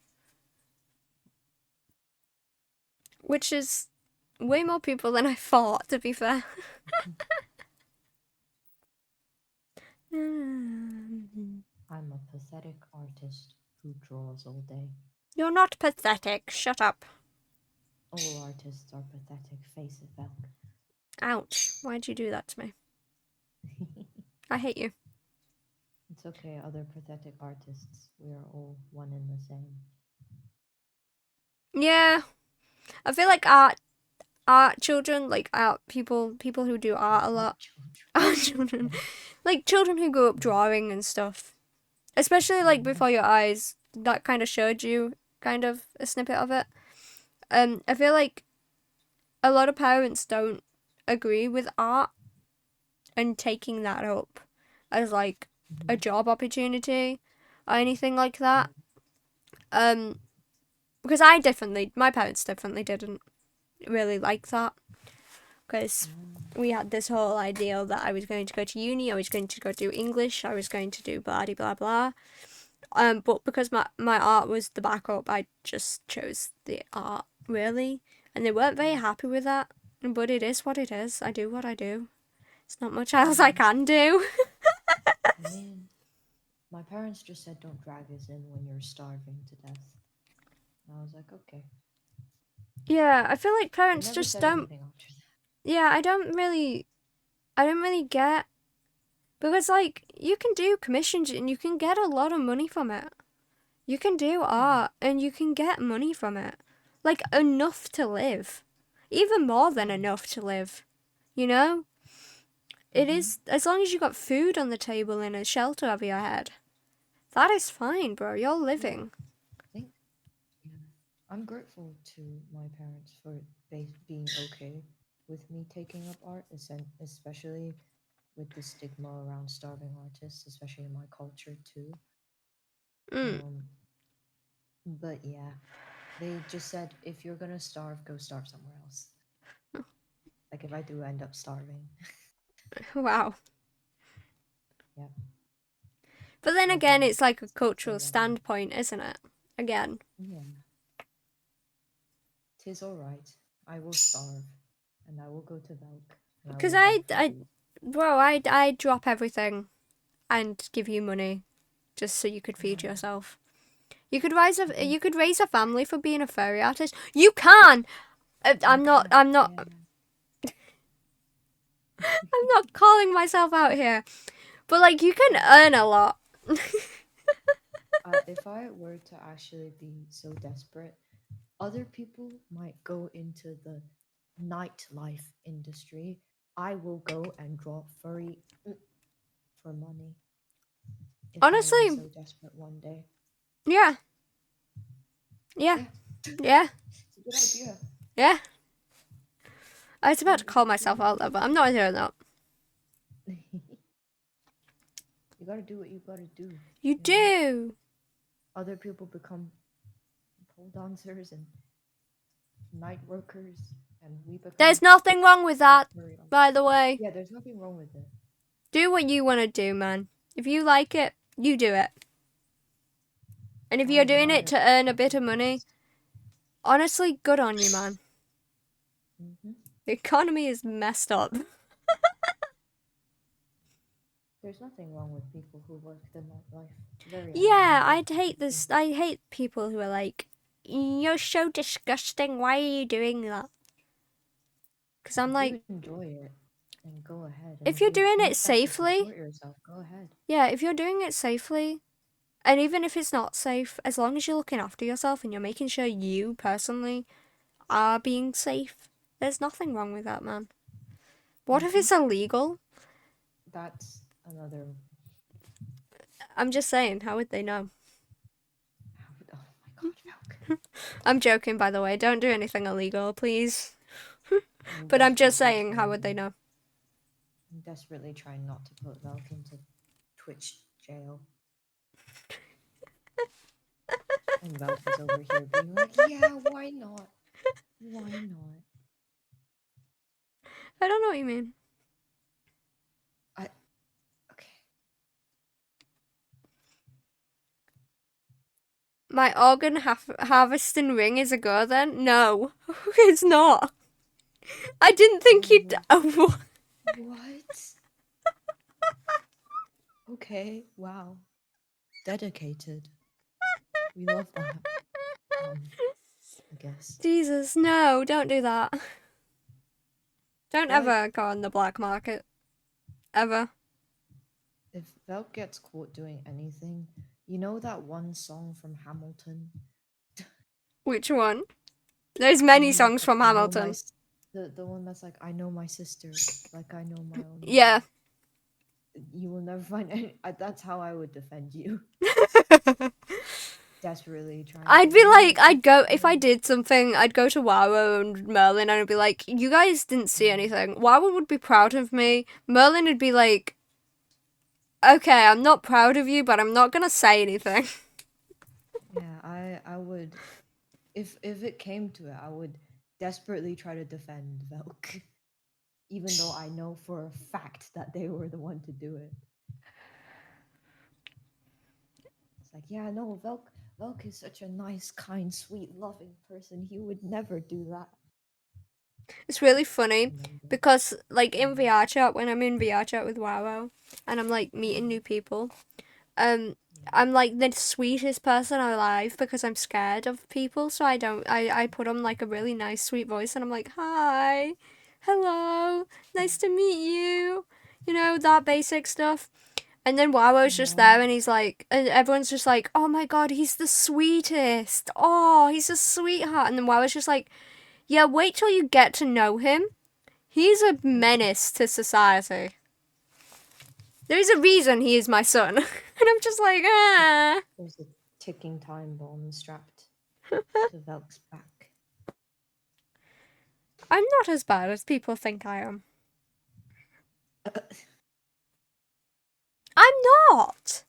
S1: which is way more people than I thought. To be fair.
S2: I'm a pathetic artist who draws all day.
S1: You're not pathetic. Shut up.
S2: All artists are pathetic. Face it, Velk.
S1: Ouch. Why'd you do that to me? I hate you.
S2: It's okay, other pathetic artists. We are all one and the same.
S1: Yeah. I feel like art children, like art people who do art a lot. Art children. Like children who grow up drawing and stuff. Especially like before your eyes. That kind of showed you kind of a snippet of it. I feel like a lot of parents don't agree with art and taking that up as like a job opportunity or anything like that. Because my parents definitely didn't really like that. Because we had this whole ideal that I was going to go to uni, I was going to go do English, I was going to do blah blah blah. But because my art was the backup, I just chose the art really, and they weren't very happy with that. But it is what it is. I do what I do. It's not much else I can do.
S2: I mean, my parents just said don't drag us in when you're starving to death. And I was like, okay.
S1: Yeah, I feel like
S2: They
S1: parents
S2: never
S1: just
S2: said
S1: don't.
S2: anything after that.
S1: Yeah, I don't really get, because like you can do commissions and you can get a lot of money from it. You can do art and you can get money from it. Like enough to live. Even more than enough to live. You know? It is, as long as you got food on the table and a shelter over your head. That is fine, bro. You're living.
S2: I think I'm grateful to my parents for being okay with me taking up art, especially with the stigma around starving artists, especially in my culture too.
S1: Mm.
S2: But yeah, they just said if you're gonna starve, go starve somewhere else. Like if I do end up starving.
S1: Wow.
S2: Yeah.
S1: But then
S2: Like
S1: again,
S2: a
S1: it's like a cultural
S2: dilemma.
S1: standpoint, isn't it? Again.
S2: Yeah. Tis all right. I will starve, and I will go to Velk, and I
S1: Because
S2: will beg for food.
S1: bro, I'd drop everything and give you money just so you could feed
S2: Yeah.
S1: yourself. You could raise a family for being a fairy artist. You can! I'm not,
S2: Okay.
S1: I'm not,
S2: Yeah.
S1: I'm not calling myself out here. But like, you can earn a lot.
S2: If I were to actually be so desperate, other people might go into the nightlife industry. I will go and draw furry for money if I am
S1: Honestly,
S2: so desperate one day.
S1: yeah, yeah,
S2: Yeah,
S1: yeah,
S2: it's a good idea.
S1: yeah. I was about to
S2: You
S1: call myself out there, but I'm not doing that.
S2: gotta do what you gotta do.
S1: You
S2: You know,
S1: do.
S2: other people become pole dancers and night workers, and we become
S1: There's nothing wrong with that,
S2: furry artists.
S1: by the way.
S2: Yeah, there's nothing wrong with it.
S1: Do what you want to do, man. If you like it, you do it. And if
S2: I
S1: you're
S2: am
S1: doing
S2: not
S1: it
S2: a
S1: to earn a bit of
S2: professional
S1: money,
S2: artist.
S1: honestly, good on you, man.
S2: Hmm.
S1: The economy is messed up.
S2: There's nothing wrong with people who work the nightlife. Very
S1: Yeah,
S2: admirable.
S1: I'd hate this. I hate people who are like, "You're so disgusting. Why are you doing that?" Because I'm
S2: If
S1: like,
S2: you enjoy it, then go ahead. And
S1: if
S2: if
S1: you're
S2: you
S1: doing it
S2: need that to
S1: safely,
S2: support yourself, go ahead.
S1: yeah, if you're doing it safely, and even if it's not safe, as long as you're looking after yourself and you're making sure you personally are being safe, there's nothing wrong with that, man. What if
S2: Hmm.
S1: it's illegal?
S2: That's another.
S1: I'm just saying, how would they know?
S2: Oh my god, Falcon.
S1: I'm joking, by the way. Don't do anything illegal, please.
S2: I'm
S1: But I'm just
S2: desperately
S1: saying, how would they
S2: trying.
S1: know?
S2: I'm desperately trying not to put Velk into Twitch jail. And Velk is over here being like, yeah, why not? Why not?
S1: I don't know what you mean.
S2: Okay.
S1: My organ harvesting ring is a go then? No, it's not. I didn't think you'd. Oh,
S2: What? Okay, wow. Dedicated. We love that. I guess.
S1: Jesus, no, don't do that. Don't
S2: Feel like
S1: ever go on the black market. Ever.
S2: if Velk gets caught doing anything, you know that one song from Hamilton?
S1: Which one? There's
S2: The
S1: many
S2: one that's
S1: songs
S2: like,
S1: from
S2: I know my
S1: Hamilton.
S2: the one that's like, I know my sister like I know my own
S1: Yeah.
S2: mother. You will never find any. That's how I would defend you. Desperately trying to
S1: I'd
S2: be
S1: be
S2: like,
S1: like,
S2: no,
S1: I'd go, if I
S2: no.
S1: did something, I'd go to Wawa and Merlin and I'd be like, you guys didn't see anything. Wawa would be proud of me. Merlin would be like, okay, I'm not proud of you, but I'm not gonna say anything.
S2: Yeah, I would if it came to it, I would desperately try to defend Velk, even though I know for a fact that they were the one to do it. It's like, yeah, no, Velk is such a nice, kind, sweet, loving person. He would never do that.
S1: It's really funny
S2: And then
S1: because, like, in VR chat, when I'm in VR chat with Wawa and I'm like meeting new people, um, I'm like the sweetest person alive because I'm scared of people, so I don't. I put on like a really nice, sweet voice, and I'm like, "Hi, hello, nice to meet you." You know that basic stuff. And then Wawo's just
S2: yeah,
S1: there, and he's like, and everyone's just like, "Oh my god, he's the sweetest. Oh, he's a sweetheart." And then Wawo's just like, "Yeah, wait till you get to know him. He's a menace to society. There is a reason he is my son." And I'm just like, ah.
S2: there's a ticking time bomb strapped to Velk's back.
S1: I'm not as bad as people think I am. I'm not.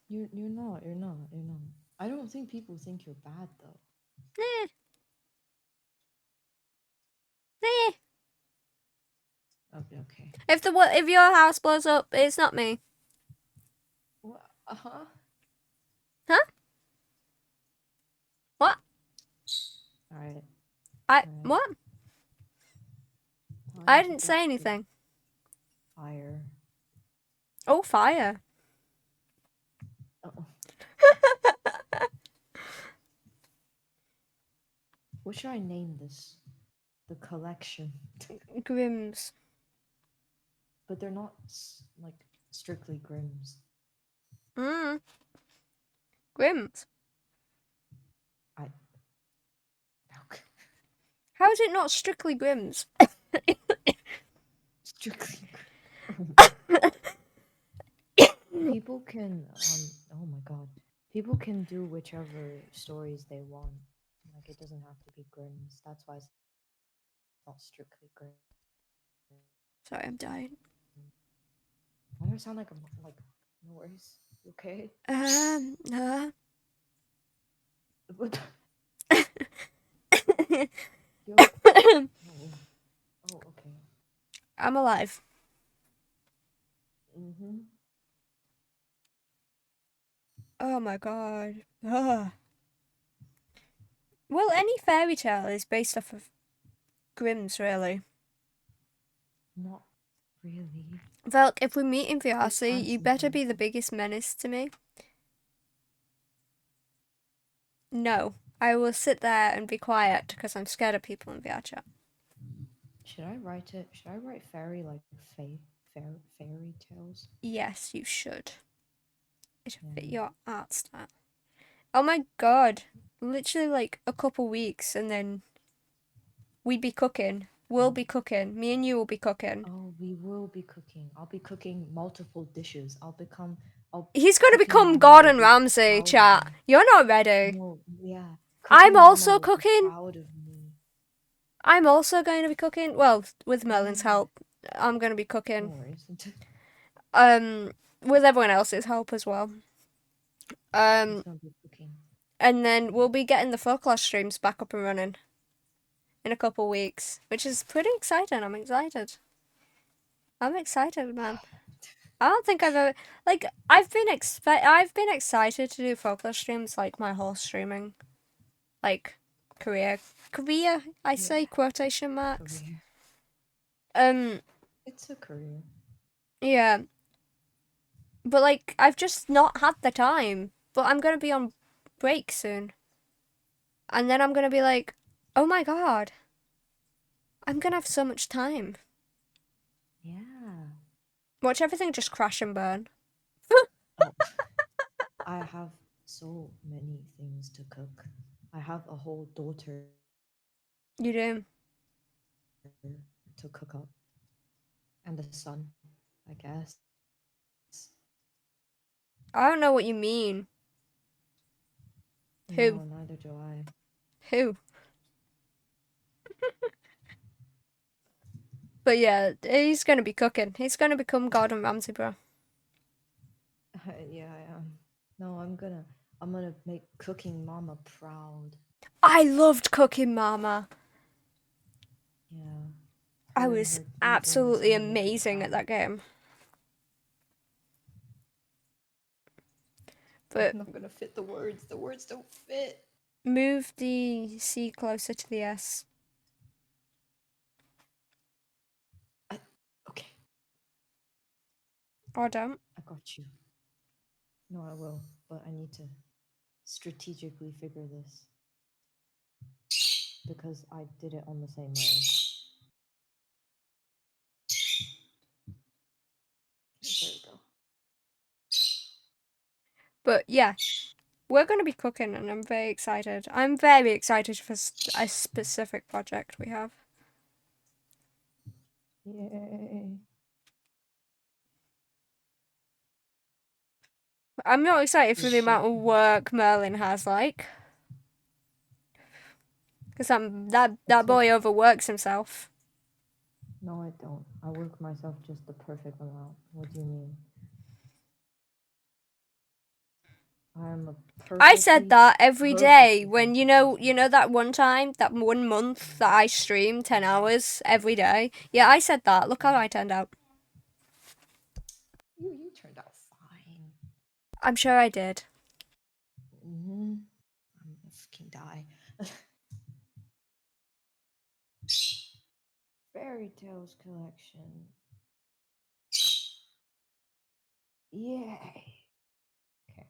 S2: You're not. You're not. You're not. I don't think people think you're bad though.
S1: Eh, eh.
S2: Okay.
S1: If your house blows up, it's not me.
S2: Well, Uh-huh.
S1: Huh? What?
S2: All right.
S1: I
S2: All right.
S1: what? I
S2: Time to
S1: didn't
S2: get
S1: say
S2: the
S1: anything.
S2: fire.
S1: Oh, fire.
S2: Oh. What should I name this? The collection.
S1: Grims.
S2: But they're not like strictly Grims.
S1: Mm. Grims.
S2: I okay.
S1: How is it not strictly Grims?
S2: Strictly people can oh my god. People can do whichever stories they want. Like it doesn't have to be Grimm's. That's why it's not strictly Grimm.
S1: Sorry, I'm dying.
S2: Why do I sound like I'm like no worries? You okay? What? Yo. Oh. Oh, okay.
S1: I'm alive.
S2: Mm-hmm.
S1: Oh my god. Ugh. Well, any fairy tale is based off of Grimm's, really.
S2: Not really.
S1: Velk, if we meet in
S2: They
S1: VRC,
S2: find
S1: you better
S2: something.
S1: be the biggest menace to me. No, I will sit there and be quiet because I'm scared of people in VR chat.
S2: Should I write it? Should I write fairy like fairy tales?
S1: Yes, you should. It
S2: Yeah.
S1: fit your art style. Oh my god. Literally like a couple weeks and then we'd be cooking. We'll be cooking. Me and you will be cooking.
S2: Oh, we will be cooking. I'll be cooking multiple dishes. I'll
S1: He's gonna
S2: cooking
S1: become
S2: mama will
S1: Gordon
S2: be
S1: Ramsay,
S2: proud of
S1: chat.
S2: me.
S1: You're not ready.
S2: No, yeah.
S1: I'm
S2: Cooking mama
S1: also
S2: will be
S1: cooking.
S2: proud of me.
S1: I'm also going to be cooking. Well, with Merlin's
S2: Yeah.
S1: help, I'm going to be
S2: No
S1: cooking.
S2: worries.
S1: With everyone else's help as well.
S2: He's
S1: Um,
S2: gonna be cooking.
S1: and then we'll be getting the folklore streams back up and running in a couple weeks, which is pretty exciting. I'm excited. I'm excited, man. I don't think I've ever I've been excited to do folklore streams like my whole streaming career. Career, I say
S2: Yeah.
S1: quotation marks.
S2: Career.
S1: Um,
S2: It's a career.
S1: yeah. But I've just not had the time. But I'm gonna be on break soon. And then I'm gonna be like, oh my god, I'm gonna have so much time.
S2: Yeah.
S1: Watch everything just crash and burn.
S2: Oh, I have so many things to cook. I have a whole daughter
S1: You do.
S2: to cook up, and a son, I guess.
S1: I don't know what you mean. Who?
S2: No, neither do I.
S1: Who? But yeah, he's gonna be cooking. He's gonna become Gordon Ramsay, bro.
S2: Yeah, I am. No, I'm gonna make cooking mama proud.
S1: I loved Cooking Mama.
S2: Yeah.
S1: I
S2: Her and
S1: was
S2: her evilness
S1: absolutely
S2: gonna make me
S1: amazing at
S2: proud.
S1: that game.
S2: I'm
S1: But
S2: not gonna fit the words. The words don't fit.
S1: move the C closer to the S.
S2: Okay,
S1: Or don't.
S2: I got you. No, I will, but I need to strategically figure this because I did it on the same way. There we go.
S1: But yeah, we're going to be cooking and I'm very excited. I'm very excited for a specific project we have.
S2: Yay.
S1: I'm not excited for the amount of work Merlin has, because that boy overworks himself.
S2: No, I don't. I work myself just the perfect amount. What do you mean? I am a perfect.
S1: I said that every day when you know that one time, that 1 month that I streamed 10 hours every day. Yeah, I said that. Look how I turned out.
S2: You turned out fine.
S1: I'm sure I did.
S2: I'm gonna fucking die. Fairy Tales collection. Yay. Okay.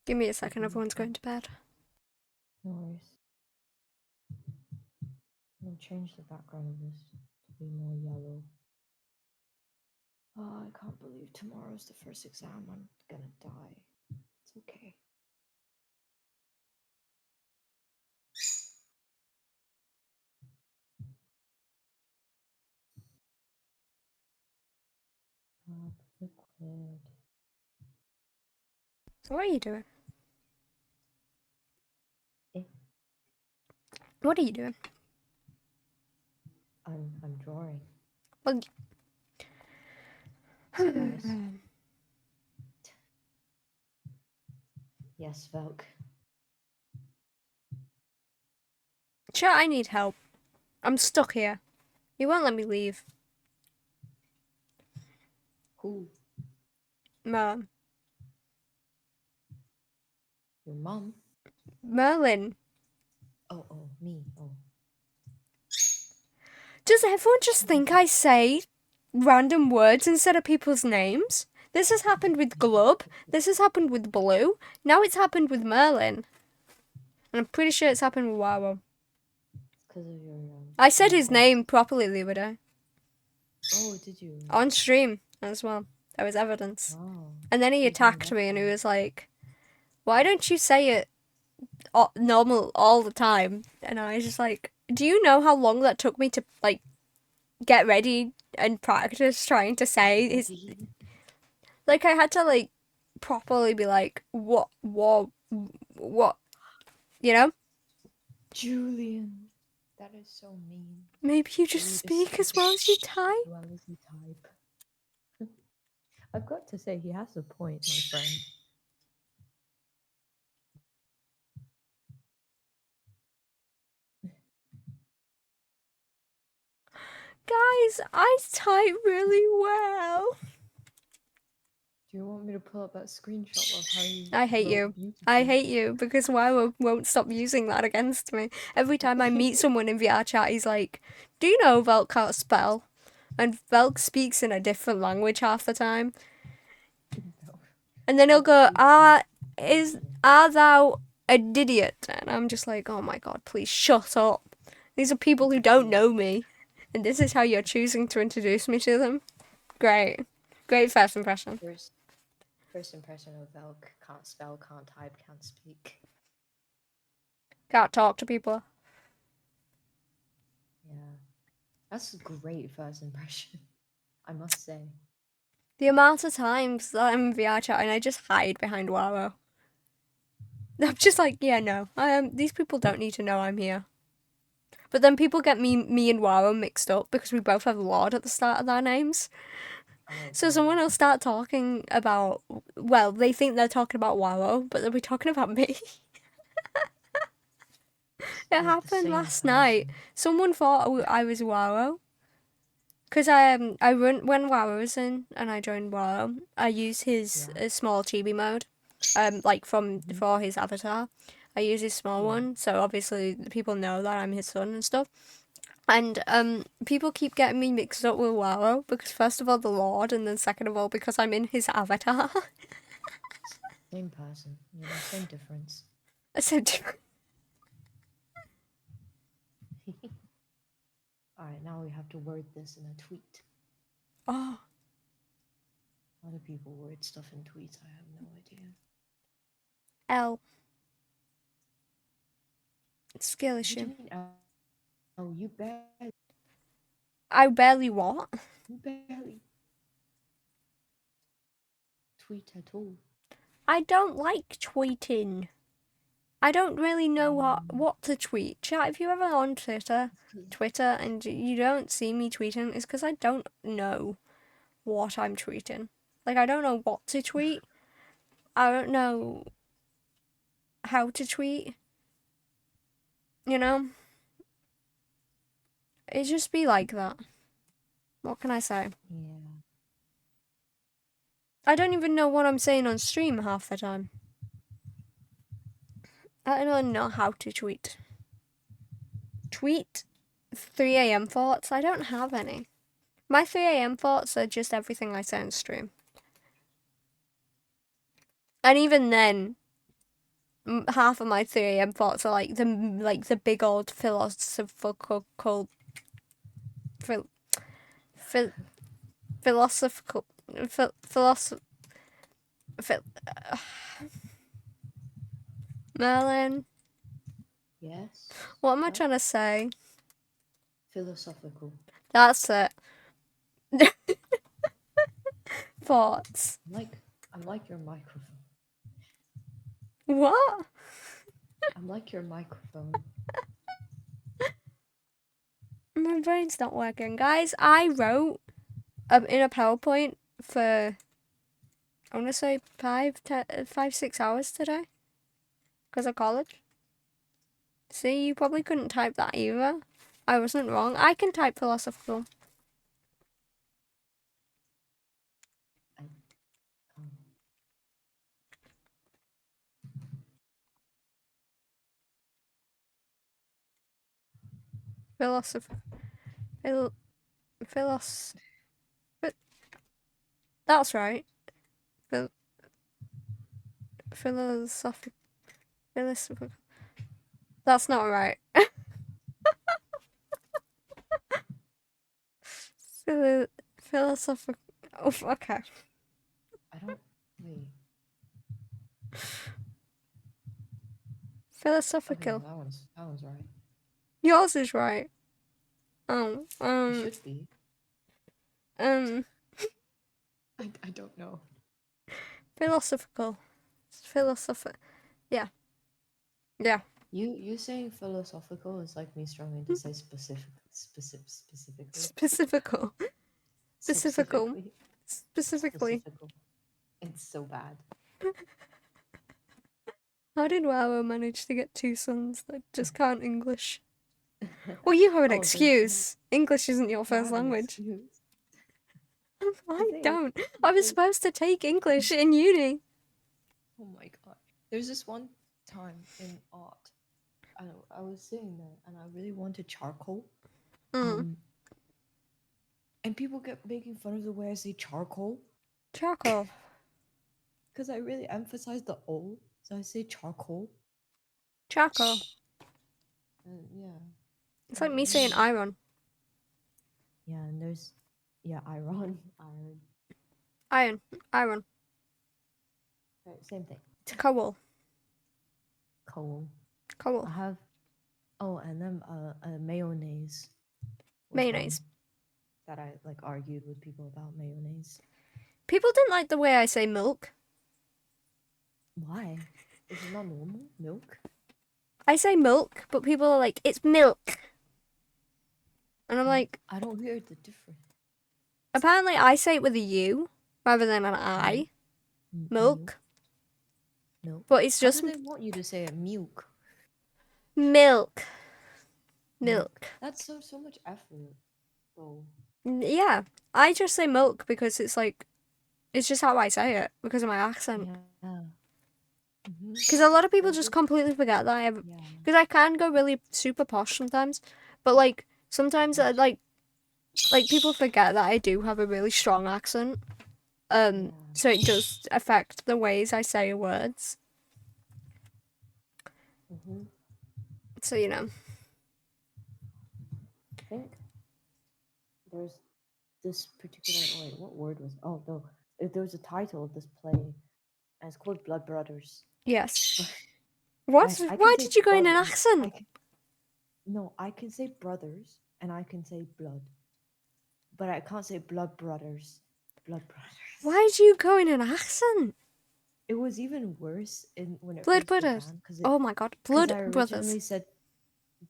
S1: Give me a second, everyone's going to bed.
S2: No worries. I'm gonna change the background of this to be more yellow. Oh, I can't believe tomorrow's the first exam. I'm gonna die. It's okay. Drop liquid.
S1: So what are you doing?
S2: Eh,
S1: What are you doing?
S2: I'm drawing.
S1: Well,
S2: Guys. Yes, Velk.
S1: sure, I need help. I'm stuck here. You won't let me leave.
S2: Who?
S1: Mom.
S2: Your mom?
S1: Merlin.
S2: Oh, me. Oh.
S1: Does everyone just think I say random words instead of people's names? This has happened with Glub. This has happened with Blue. Now it's happened with Merlin. And I'm pretty sure it's happened with Wawa.
S2: It's because of your.
S1: I said his
S2: accent.
S1: name properly the other day.
S2: Oh, did you?
S1: On stream as well. There was evidence.
S2: Wow.
S1: And then he
S2: You didn't
S1: attacked
S2: let
S1: me and he
S2: me.
S1: was like, why don't you say it normal all the time? And I was just like, do you know how long that took me to, like, get ready and practice trying to say his... Like, I had to, like, properly be like, what, you know?
S2: Julian. That is so mean.
S1: Maybe you
S2: For
S1: just
S2: you to
S1: speak
S2: say
S1: as well as you type.
S2: as well as you type. I've got to say, he has a point, my friend.
S1: Guys, I type really well.
S2: Do you want me to pull up that screenshot of how you
S1: I hate
S2: wrote
S1: you.
S2: beautifully?
S1: I hate you because Wawa won't stop using that against me. Every time I meet someone in VR chat, he's like, do you know Velk can't spell? And Velk speaks in a different language half the time.
S2: No.
S1: And then he'll go,
S2: Velk
S1: are thou an idiot? And I'm just like, oh my god, please shut up. These are people who don't know me. And this is how you're choosing to introduce me to them. Great. Great first impression.
S2: First impression of Velk: can't spell, can't type, can't speak.
S1: Can't talk to people.
S2: Yeah, that's a great first impression, I must say.
S1: The amount of times that I'm in VR chat and I just hide behind Waro. I'm just like, yeah, no. These people don't need to know I'm here. But then people get me and Waro mixed up because we both have Lord at the start of our names.
S2: Oh,
S1: So someone will start talking about, well, they think they're talking about Waro, but they'll be talking about me. It happened last night. Someone thought I was Waro. Because I run when Waro was in and I joined Waro, I use his small chibi mode, like for his avatar. I use his small one, so obviously the people know that I'm his son and stuff. And people keep getting me mixed up with Waro because first of all the Lord, and then second of all because I'm in his avatar.
S2: Same person, you know, same difference.
S1: So
S2: Alright, now we have to word this in a tweet.
S1: oh,
S2: How do people word stuff in tweets? I have no idea.
S1: L. Skill
S2: What do you
S1: issue.
S2: mean? Oh, you barely.
S1: I barely what?
S2: You barely tweet at all.
S1: I don't like tweeting. I don't really know what to tweet. Chat, if you're ever on Twitter, and you don't see me tweeting, it's because I don't know what I'm tweeting. Like, I don't know what to tweet. I don't know how to tweet. You know? It just be like that. What can I say?
S2: Yeah.
S1: I don't even know what I'm saying on stream half the time. I don't know how to tweet. Tweet 3 a.m. thoughts? I don't have any. My 3 a.m. thoughts are just everything I say on stream. And even then, half of my 3 a.m. thoughts are like the big old philosophical phil, phil, philosophical philosoph phil, Merlin.
S2: Yes.
S1: What am I
S2: What?
S1: trying to say?
S2: Philosophical.
S1: That's it. Thoughts.
S2: I'm like your microphone.
S1: What?
S2: I'm like your microphone.
S1: My brain's not working, guys. I wrote in a PowerPoint for I want to say 6 hours today because of college. See, you probably couldn't type that either. I wasn't wrong. I can type philosophical.
S2: I, um,
S1: Philosoph. Phil. Philos. That's right. Phil. Philosophic. Philosophical. That's not right. Philosophical. Oh, okay.
S2: I don't. Wait. Okay,
S1: Philosophical.
S2: that one's right.
S1: Yours is right.
S2: It
S1: Oh,
S2: should be.
S1: um,
S2: I don't know.
S1: philosophical. Philosophic. Yeah. Yeah.
S2: You saying philosophical is like me struggling to say specifically.
S1: Specifical. Specifical.
S2: Specifically.
S1: Specifically.
S2: Specifical. It's so bad.
S1: How did Wawa manage to get two sons that just can't English? Well, you have an
S2: Oh,
S1: excuse. English isn't your
S2: I
S1: first
S2: have an
S1: language.
S2: excuse.
S1: I
S2: thing is,
S1: don't. I was supposed to take English in uni.
S2: oh my god. There's this one time in art. I was sitting there and I really wanted charcoal.
S1: Mm.
S2: And people kept making fun of the way I say charcoal.
S1: Charcoal.
S2: Because I really emphasize the O. So I say charcoal.
S1: Charcoal.
S2: And yeah.
S1: It's like me saying iron.
S2: Yeah, and there's iron. Iron.
S1: Iron. Iron.
S2: Right, same thing.
S1: Coal.
S2: Coal.
S1: Coal.
S2: I have and then mayonnaise. was
S1: Mayonnaise.
S2: one that I like argued with people about mayonnaise.
S1: People didn't like the way I say milk.
S2: Why? Is it not normal? Milk?
S1: I say milk, but people are like, it's milk. And I'm like,
S2: I don't hear the difference.
S1: apparently I say it with a U rather than an I. Milk.
S2: Milk.
S1: But it's just
S2: How do they want you to say it? Milk.
S1: milk. Milk.
S2: That's so much effort. So
S1: Yeah. I just say milk because it's like, it's just how I say it because of my accent.
S2: yeah.
S1: Because a lot of people just completely forget that. Because I can go really super posh sometimes, but like sometimes like people forget that I do have a really strong accent. So it does affect the ways I say words. So you know.
S2: I think there's this particular what word was there was a title of this play and it's called Blood Brothers.
S1: Yes. What?
S2: I
S1: Why did you go in an accent?
S2: I can say brothers and I can say blood. But I can't say blood brothers. Blood brothers.
S1: Why did you go in an accent?
S2: It was even worse when it
S1: Blood
S2: first
S1: brothers.
S2: began.
S1: Oh my god. Blood
S2: I originally
S1: brothers.
S2: said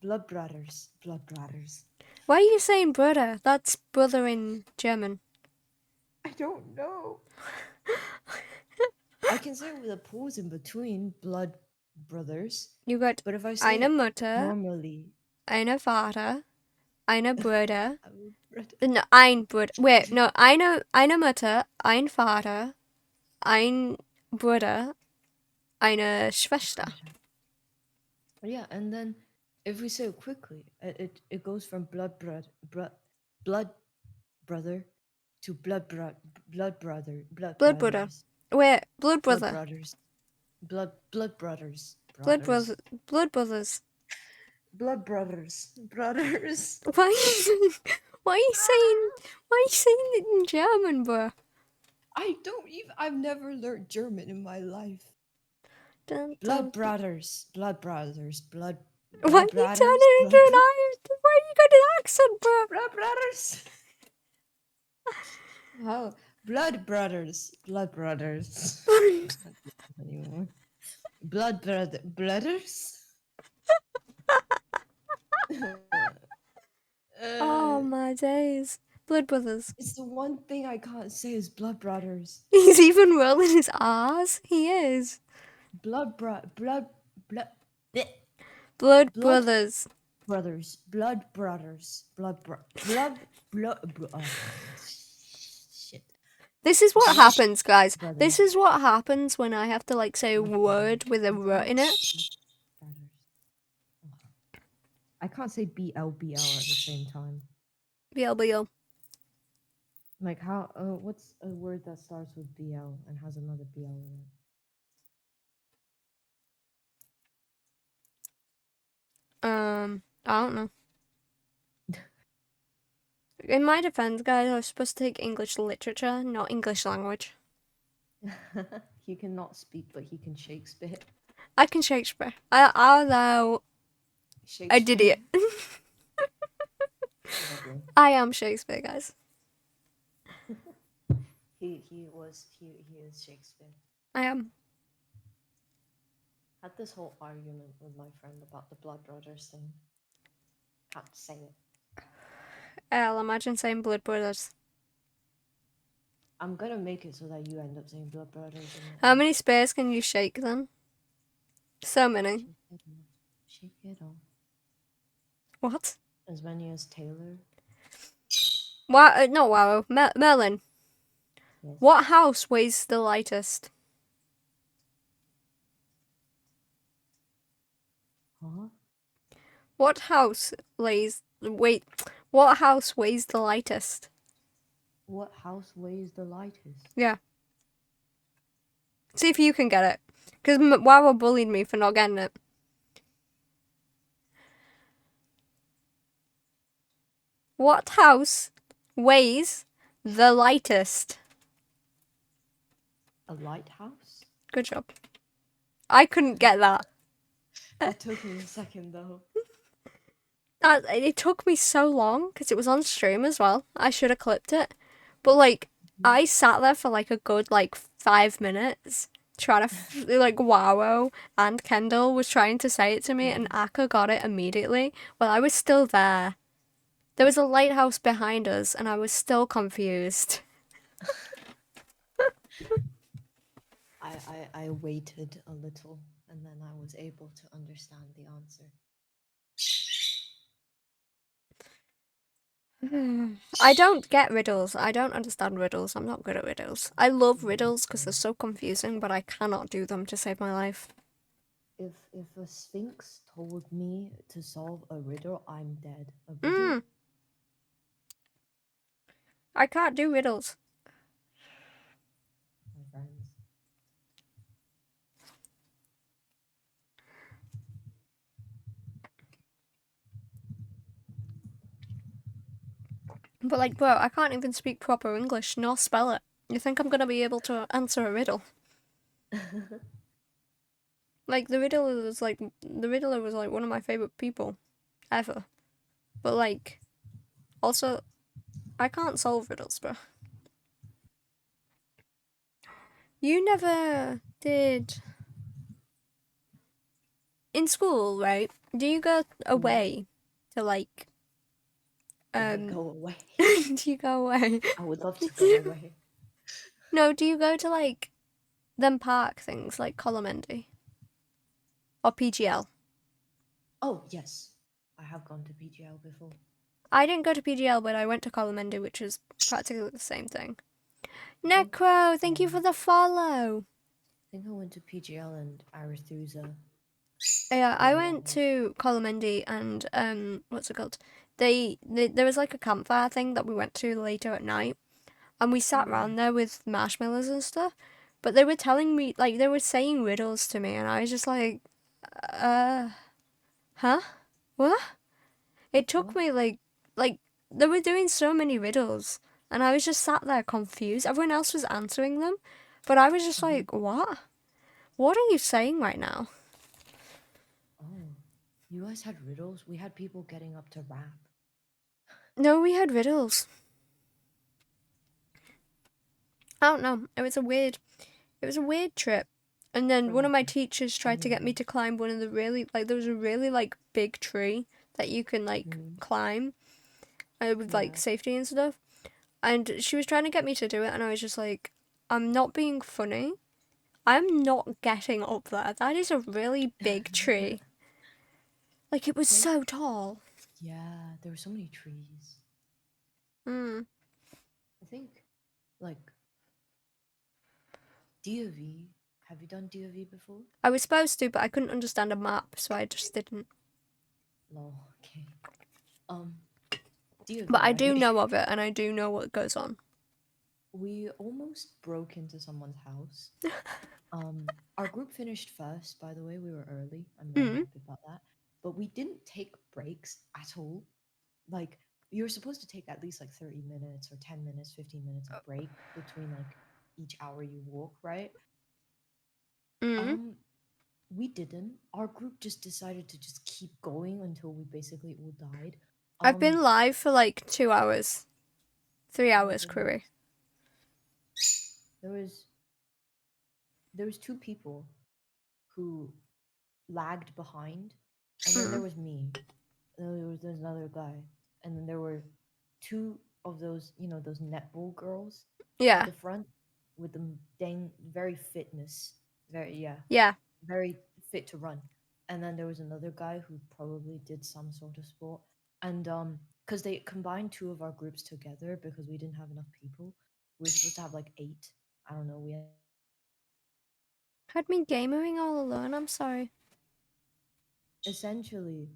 S2: blood brothers. Blood brothers.
S1: Why are you saying brother? That's brother in German.
S2: I don't know. I can say it with a pause in between blood brothers.
S1: You got
S2: But if I say
S1: eine
S2: it
S1: Mutter,
S2: normally,
S1: eine Vater, eine Bruder.
S2: I would brother.
S1: No, ein Bruder. Wait, no, eine Mutter, ein Vater, ein Bruder, eine Schwester.
S2: Yeah, and then if we say it quickly, it goes from blood brother to blood brother
S1: Blood brother.
S2: brothers
S1: Wait, blood
S2: blood
S1: brother.
S2: brothers blood brothers
S1: Blood brothers. Blood brothers.
S2: blood brothers.
S1: Why are you, why are you saying, why are you saying it in German, bro?
S2: I've never learned German in my life.
S1: Dun, dun,
S2: Blood brothers.
S1: Why are you turning it into an Irish? Why are you got an accent, bro?
S2: blood brothers. Oh, blood brothers. Anymore. Brothers.
S1: Oh my days. Blood brothers.
S2: It's the one thing I can't say is blood brothers.
S1: He's even rolling his R's. He is.
S2: Blood bleh.
S1: Blood
S2: Blood-
S1: brothers.
S2: brothers. Shit.
S1: This is what happens, guys.
S2: Brothers.
S1: This is what happens when I have to like say a word with a R in it.
S2: Brothers. I can't say BL at the same time.
S1: BLBL.
S2: Like how? What's a word that starts with BL and has another BL in it?
S1: I don't know. In my defense, guys, I was supposed to take English literature, not English language.
S2: He cannot speak, but he can Shakespeare.
S1: I can Shakespeare. Although I did it.
S2: Lovely.
S1: I am Shakespeare, guys.
S2: He is Shakespeare.
S1: I am.
S2: Had this whole argument with my friend about the blood brothers thing. Can't say it.
S1: I'll imagine saying blood brothers.
S2: I'm gonna make it so that you end up saying blood brothers.
S1: How many spares can you shake then? So many.
S2: Shake it off.
S1: What?
S2: As many as Taylor.
S1: Wow, no, wow. Merlin.
S2: Yes.
S1: What house weighs the lightest?
S2: Huh?
S1: What house weighs the lightest?
S2: What house weighs the lightest?
S1: Yeah. See if you can get it. Because Wawa bullied me for not getting it. What house weighs the lightest?
S2: A lighthouse?
S1: Good job. I couldn't get that.
S2: It took me a second though.
S1: It took me so long because it was on stream as well. I should have clipped it. But like, I sat there for like a good like 5 minutes trying to like Wawo and Kendall was trying to say it to me and Akka got it immediately. Well, I was still there. There was a lighthouse behind us and I was still confused.
S2: I waited a little and then I was able to understand the answer.
S1: I don't get riddles. I don't understand riddles. I'm not good at riddles. I love riddles because they're so confusing, but I cannot do them to save my life.
S2: If a sphinx told me to solve a riddle, I'm dead. A riddle?
S1: I can't do riddles.
S2: My friends.
S1: But like, bro, I can't even speak proper English nor spell it. You think I'm gonna be able to answer a riddle? Like the Riddler was like one of my favorite people ever. But like, also, I can't solve riddles, bro. You never did in school, right? Do you go away to like?
S2: Go away.
S1: Do you go away?
S2: I would love to go away.
S1: No, do you go to like them park things like Colomendy? or PGL?
S2: Oh, yes. I have gone to PGL before.
S1: I didn't go to PGL, but I went to Colomendy, which is practically the same thing.
S2: I think,
S1: Necro, thank you
S2: yeah,
S1: for the follow.
S2: I think I went to PGL and Arethusa
S1: Yeah, I
S2: earlier
S1: went
S2: on.
S1: to Colomendy and what's it called? There was like a campfire thing that we went to later at night, and we sat
S2: Mm.
S1: around there with marshmallows and stuff. But they were telling me, like, they were saying riddles to me, and I was just like, uh, huh? What? It took
S2: What?
S1: me like they were doing so many riddles, and I was just sat there confused. Everyone else was answering them, but I was just
S2: Mhm.
S1: like, what? What are you saying right now?
S2: Oh, you guys had riddles? We had people getting up to rap.
S1: No, we had riddles. I don't know. It was a weird trip. And then
S2: For
S1: one of
S2: like
S1: my teachers tried to get me
S2: anyone.
S1: to climb one of the really like there was a really like big tree that you can like
S2: Mm.
S1: climb with like
S2: Yeah.
S1: safety and stuff. And she was trying to get me to do it, and I was just like, I'm not being funny. I'm not getting up there. That is a really big tree. Like it was
S2: I think,
S1: so tall.
S2: yeah, there were so many trees.
S1: Mm.
S2: I think, like, DOV. Have you done DOV before?
S1: I was supposed to, but I couldn't understand a map, so I just didn't.
S2: Lol, okay. Um, DOV,
S1: But I do
S2: right?
S1: know of it, and I do know what goes on.
S2: We almost broke into someone's house. Our group finished first, by the way. We were early. I'm very
S1: Mm.
S2: happy about that. But we didn't take breaks at all. Like, you're supposed to take at least like 30 minutes or 10 minutes, 15 minutes of break between like each hour you walk, right?
S1: Mm.
S2: Um, we didn't. Our group just decided to just keep going until we basically all died.
S1: I've been
S2: Um,
S1: live for like 2 hours, three
S2: oh my
S1: hours, Query.
S2: goodness. There was two people who lagged behind, and then there
S1: Mm.
S2: was me, and then there's another guy, and then there were two of those, those netball girls at
S1: Yeah,
S2: the front with the dang very fitness, very yeah,
S1: yeah.
S2: very fit to run. And then there was another guy who probably did some sort of sport, and because they combined two of our groups together because we didn't have enough people. We were supposed to have like eight. I don't know. We had
S1: Had me gamering all alone. I'm sorry.
S2: essentially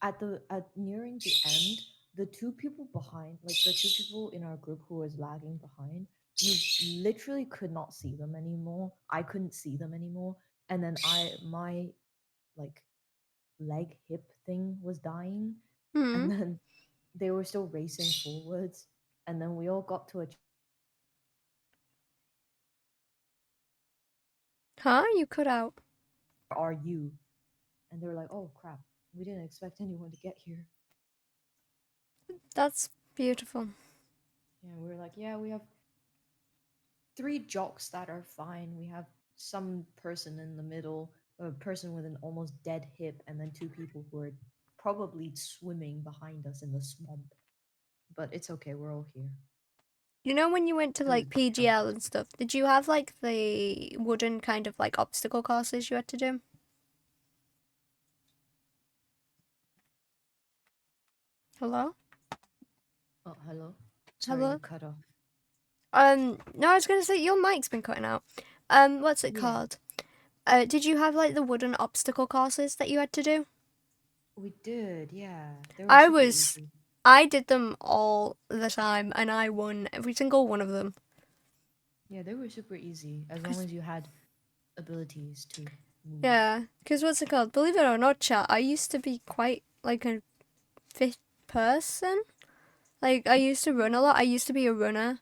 S2: at nearing the end, the two people behind, like the two people in our group who was lagging behind, you literally could not see them anymore. I couldn't see them anymore, and then my like leg hip thing was dying, and
S1: Mm.
S2: then they were still racing forwards, and then we all got to a
S1: Huh? You cut out.
S2: are you? And they were like, oh crap, we didn't expect anyone to get here.
S1: That's beautiful.
S2: Yeah, we were like, yeah, we have three jocks that are fine. We have some person in the middle, a person with an almost dead hip, and then two people who are probably swimming behind us in the swamp. But it's okay, we're all here.
S1: You know when you went to
S2: It was
S1: like PGL and stuff, did you have like the wooden kind of like obstacle courses you had to do? Hello?
S2: oh, hello. Sorry, you
S1: Hello?
S2: cut off.
S1: No, I was gonna say your mic's been cutting out. What's it
S2: Yeah,
S1: called? Did you have like the wooden obstacle courses that you had to do?
S2: we did. Yeah, they were
S1: I
S2: super
S1: was,
S2: easy.
S1: I did them all the time, and I won every single one of them.
S2: Yeah, they were super easy as long
S1: Cause
S2: as you had abilities to move.
S1: yeah, cause what's it called? Believe it or not, chat. I used to be quite like a fit person. Like I used to run a lot. I used to be a runner.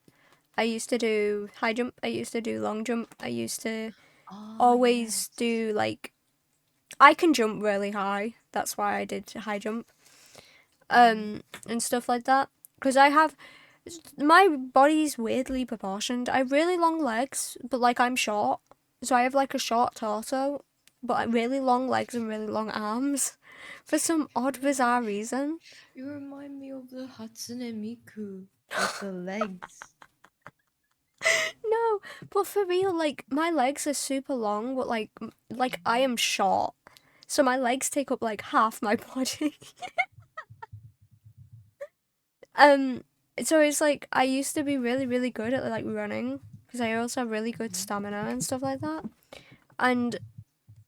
S1: I used to do high jump. I used to do long jump. I used to
S2: Oh
S1: always
S2: yes.
S1: do like I can jump really high. That's why I did high jump.
S2: Mm-hmm.
S1: And stuff like that. Because I have my body's weirdly proportioned. I have really long legs, but like I'm short, so I have like a short torso, but really long legs and really long arms, for some odd bizarre reason.
S2: You remind me of the Hatsune Miku with the legs.
S1: No, But for real, like my legs are super long, but like I am short, so my legs take up like half my body. um, so it's like I used to be really really good at like running because I also have really good stamina and stuff like that, and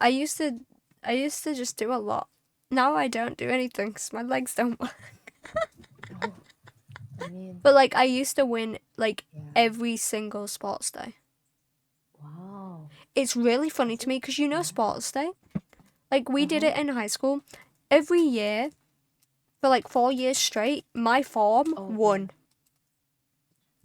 S1: I used to I used to just do a lot. Now I don't do anything because my legs don't work.
S2: Oh, I mean,
S1: But like I used to win like
S2: yeah.
S1: every single sports day.
S2: Wow.
S1: It's really
S2: I
S1: funny to
S2: think,
S1: me because you know
S2: yeah.
S1: sports day. Like we did
S2: Uh-huh.
S1: it in high school. Every year for like 4 years straight, my form
S2: Oh, yeah.
S1: won.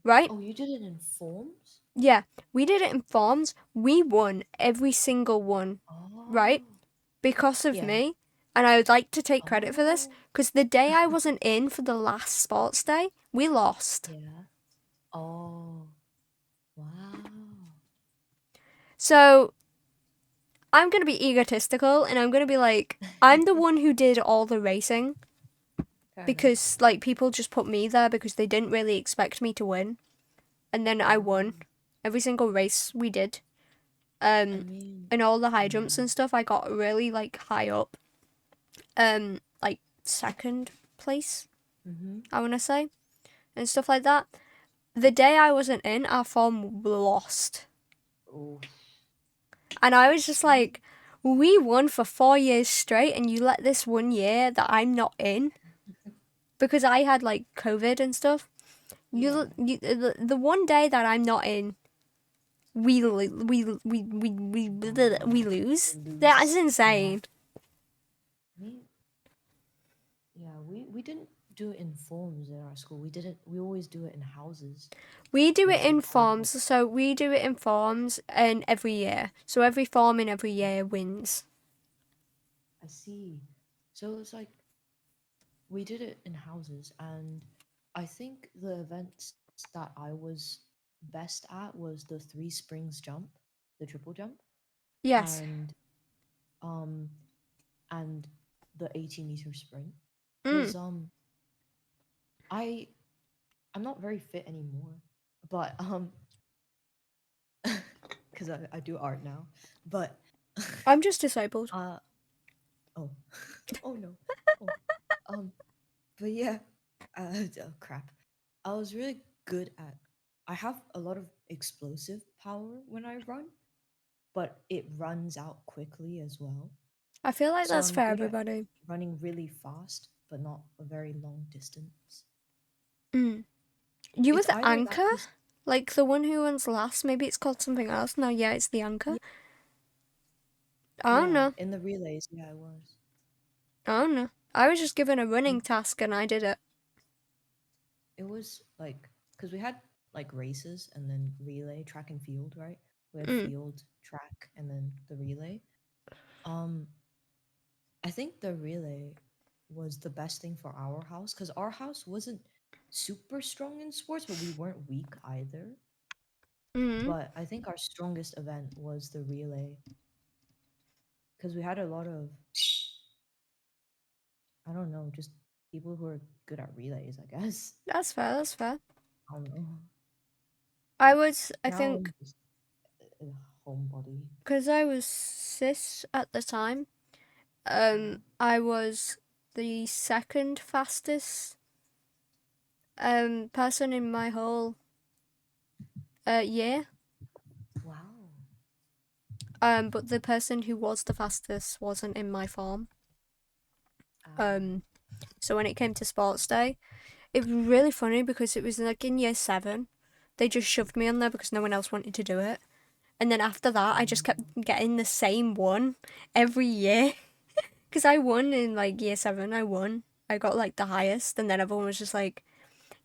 S1: Right?
S2: Oh, you did it in forms?
S1: Yeah, we did it in forms. We won every single one. Right?
S2: Oh,
S1: Because of
S2: yeah.
S1: me. And I would like to take credit for this
S2: Oh,
S1: because the day I wasn't in for the last sports day, we lost.
S2: yeah. Oh, wow.
S1: So I'm going to be egotistical and I'm going to be like, I'm the one who did all the racing
S2: Fair enough.
S1: because like people just put me there because they didn't really expect me to win. And then I
S2: Oh,
S1: won every single race we did.
S2: I
S1: Um,
S2: mean,
S1: and all the high
S2: yeah.
S1: jumps and stuff, I got really like high up. Like second place,
S2: Mm-hmm.
S1: I want to say, and stuff like that. The day I wasn't in, our form lost.
S2: Oh,
S1: And I was just like, we won for 4 years straight, and you let this 1 year that I'm not in because I had like COVID and stuff.
S2: yeah.
S1: The one day that I'm not in, we lose. That's
S2: Lose. Yeah.
S1: insane.
S2: I mean, yeah, we didn't do it in forms in our school. We didn't, we always do it in houses.
S1: We do it
S2: It's like
S1: in
S2: how
S1: forms, so we do it in forms and every year. So every form in every year wins.
S2: I see. So it's like we did it in houses, and I think the events that I was best at was the three springs jump, the triple jump,
S1: Yes.
S2: and um and the 80-meter sprint.
S1: Mm.
S2: Cause I I'm not very fit anymore, but because I do art now, but
S1: I'm just disabled.
S2: uh oh oh no oh um but yeah oh, crap. I was really good at. I have a lot of explosive power when I run, but it runs out quickly as well.
S1: I feel like
S2: So
S1: that's
S2: I'm
S1: for
S2: good at
S1: everybody.
S2: running really fast, but not a very long distance.
S1: Mm. You were
S2: It's
S1: the
S2: either that
S1: anchor?
S2: because
S1: Like the one who runs last? Maybe it's called something else. No, yeah, it's the anchor.
S2: yeah,
S1: I don't
S2: yeah,
S1: know.
S2: in the relays, yeah, I was.
S1: I don't know. I was just given a running
S2: Mm,
S1: task and I did it.
S2: It was like because we had like races and then relay, track and field, right? We had
S1: Mm.
S2: field, track, and then the relay. Um, I think the relay was the best thing for our house because our house wasn't super strong in sports, but we weren't weak either.
S1: Mm.
S2: But I think our strongest event was the relay because we had a lot of, I don't know, just people who are good at relays, I guess.
S1: That's fair, that's fair.
S2: I don't know.
S1: I
S2: Now
S1: think,
S2: I'm just a homebody.
S1: because I was cis at the time,
S2: Yeah.
S1: I was the second fastest person in my whole year.
S2: Wow.
S1: But the person who was the fastest wasn't in my form.
S2: Um,
S1: Um, so when it came to sports day, it was really funny because it was like in year 7, they just shoved me on there because no one else wanted to do it. And then after that, I just kept getting the same one every year because I won in like year 7. I won. I got like the highest, and then everyone was just like,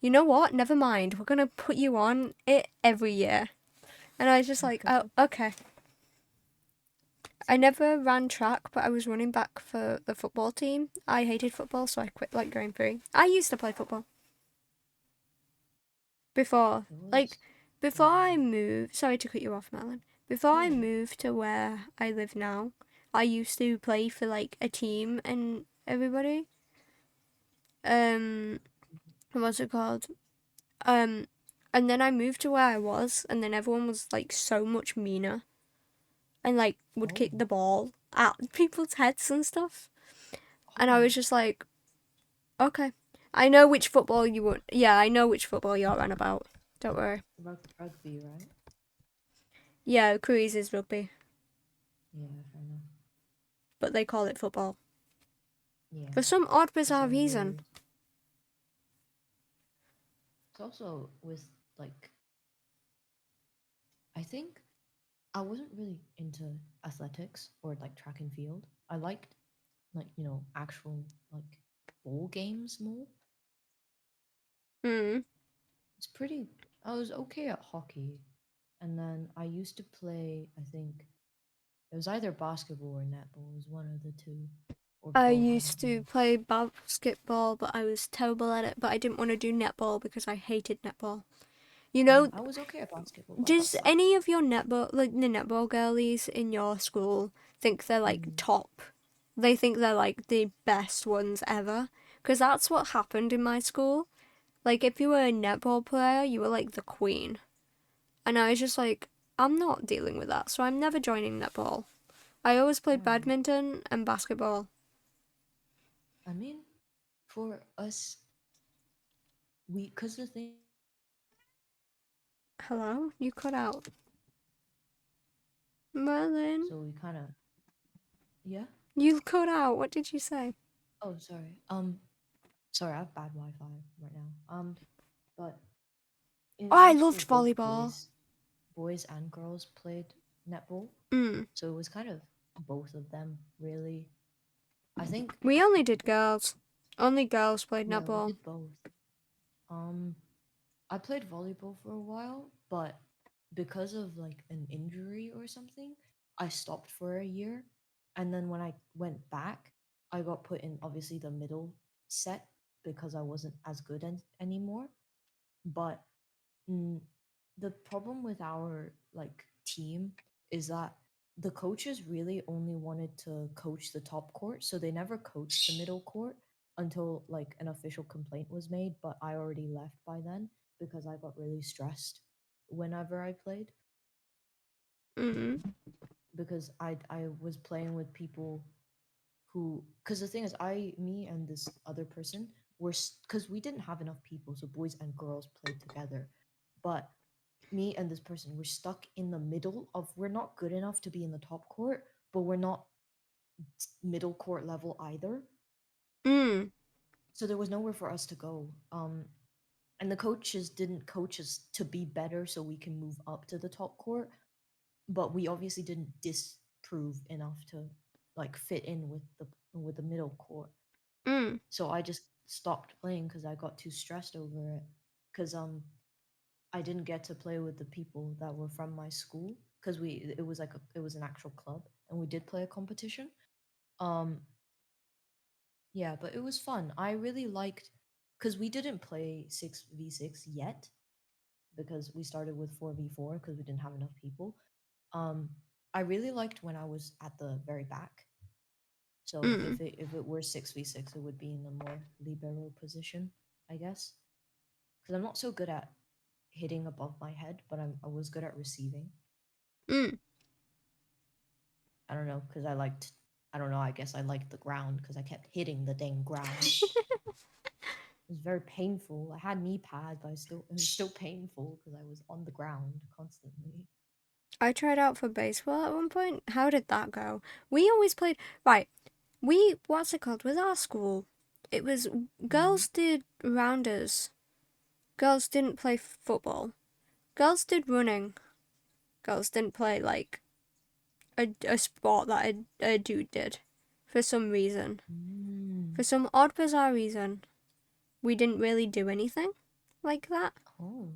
S1: you know what? Never mind. We're gonna put you on it every year. And I was just like, oh, okay. I never ran track, but I was running back for the football team. I hated football, so I quit like going through. I used to play football before,
S2: it
S1: like,
S2: was,
S1: before
S2: yeah.
S1: I moved. Sorry to cut you off, Melon. Before
S2: No,
S1: I
S2: no, no.
S1: moved to where I live now, I used to play for like a team and everybody. Um, what's it called? Um, And then I moved to where I was, and then everyone was like so much meaner and like would
S2: Oh,
S1: kick the ball at people's heads and stuff. And I
S2: oh,
S1: was just like, okay. I know which football you want. Yeah, I know which football you're on about. Don't worry.
S2: rugby, right?
S1: Yeah, Cruise is rugby,
S2: Yeah, fair enough.
S1: but they call it football.
S2: Yeah,
S1: For some odd,
S2: that's
S1: bizarre
S2: what it
S1: reason.
S2: is. It's also with like, I think I wasn't really into athletics or like track and field. I liked like, actual like ball games more.
S1: Mm.
S2: It's pretty, I was okay at hockey. And then I used to play, I think it was either basketball or netball. It was one of the two, or
S1: I
S2: both. I
S1: used
S2: don't
S1: to
S2: know.
S1: play basketball, but I was terrible at it. But I didn't want to do netball because I hated netball. You
S2: Oh,
S1: know,
S2: I was okay at basketball, but I got
S1: does
S2: sucked.
S1: any of your netball, like the netball girlies in your school, think they're like
S2: Mm.
S1: top? They think they're like the best ones ever? Because that's what happened in my school. Like, if you were a netball player, you were like the queen. And I was just like, I'm not dealing with that, so I'm never joining netball. I always played
S2: Why?
S1: badminton and basketball.
S2: I mean, for us, because the thing,
S1: Hello? You cut out. Merlin?
S2: so we kind of, yeah.
S1: You cut out. What did you say?
S2: Oh, sorry. Sorry, I have bad Wi-Fi right now. But in
S1: Oh, I
S2: our school,
S1: loved
S2: both
S1: volleyball.
S2: boys and girls played netball,
S1: Mm.
S2: so it was kind of both of them, really. I think,
S1: We only did girls. Only girls played
S2: yeah, we
S1: netball.
S2: did both. Um, I played volleyball for a while, but because of like an injury or something, I stopped for a year. And then when I went back, I got put in obviously the middle set because I wasn't as good anymore. But mm, the problem with our like team is that the coaches really only wanted to coach the top court, so they never coached the middle court until like an official complaint was made, but I already left by then because I got really stressed whenever I played
S1: Mm.
S2: because I was playing with people who, because the thing is, me and this other person were, because we didn't have enough people, so boys and girls played together, but me and this person were stuck in the middle of, we're not good enough to be in the top court, but we're not middle court level either.
S1: Mm.
S2: So there was nowhere for us to go. And the coaches didn't coach us to be better so we can move up to the top court, but we obviously didn't disprove enough to like fit in with the middle court.
S1: Mm.
S2: So I just stopped playing because I got too stressed over it. Because I didn't get to play with the people that were from my school because it was an actual club and we did play a competition. Um, yeah, but it was fun. I really liked because we didn't play 6v6 yet because we started with 4v4 because we didn't have enough people. Um, I really liked when I was at the very back. So
S1: Mm.
S2: if it were 6v6, it would be in a more libero position, I guess. Because I'm not so good at hitting above my head, but I was good at receiving.
S1: Mm.
S2: I don't know, because I don't know, I guess I liked the ground because I kept hitting the dang ground. It was very painful. I had knee pads, but it was still painful because I was on the ground constantly.
S1: I tried out for baseball at one point. How did that go? We always played. Right. We, what's it called? With our school, it was
S2: Mm.
S1: girls did rounders. Girls didn't play football. Girls did running. Girls didn't play like a sport that a dude did. For some reason.
S2: Mm.
S1: For some odd, bizarre reason, we didn't really do anything like that.
S2: Oh.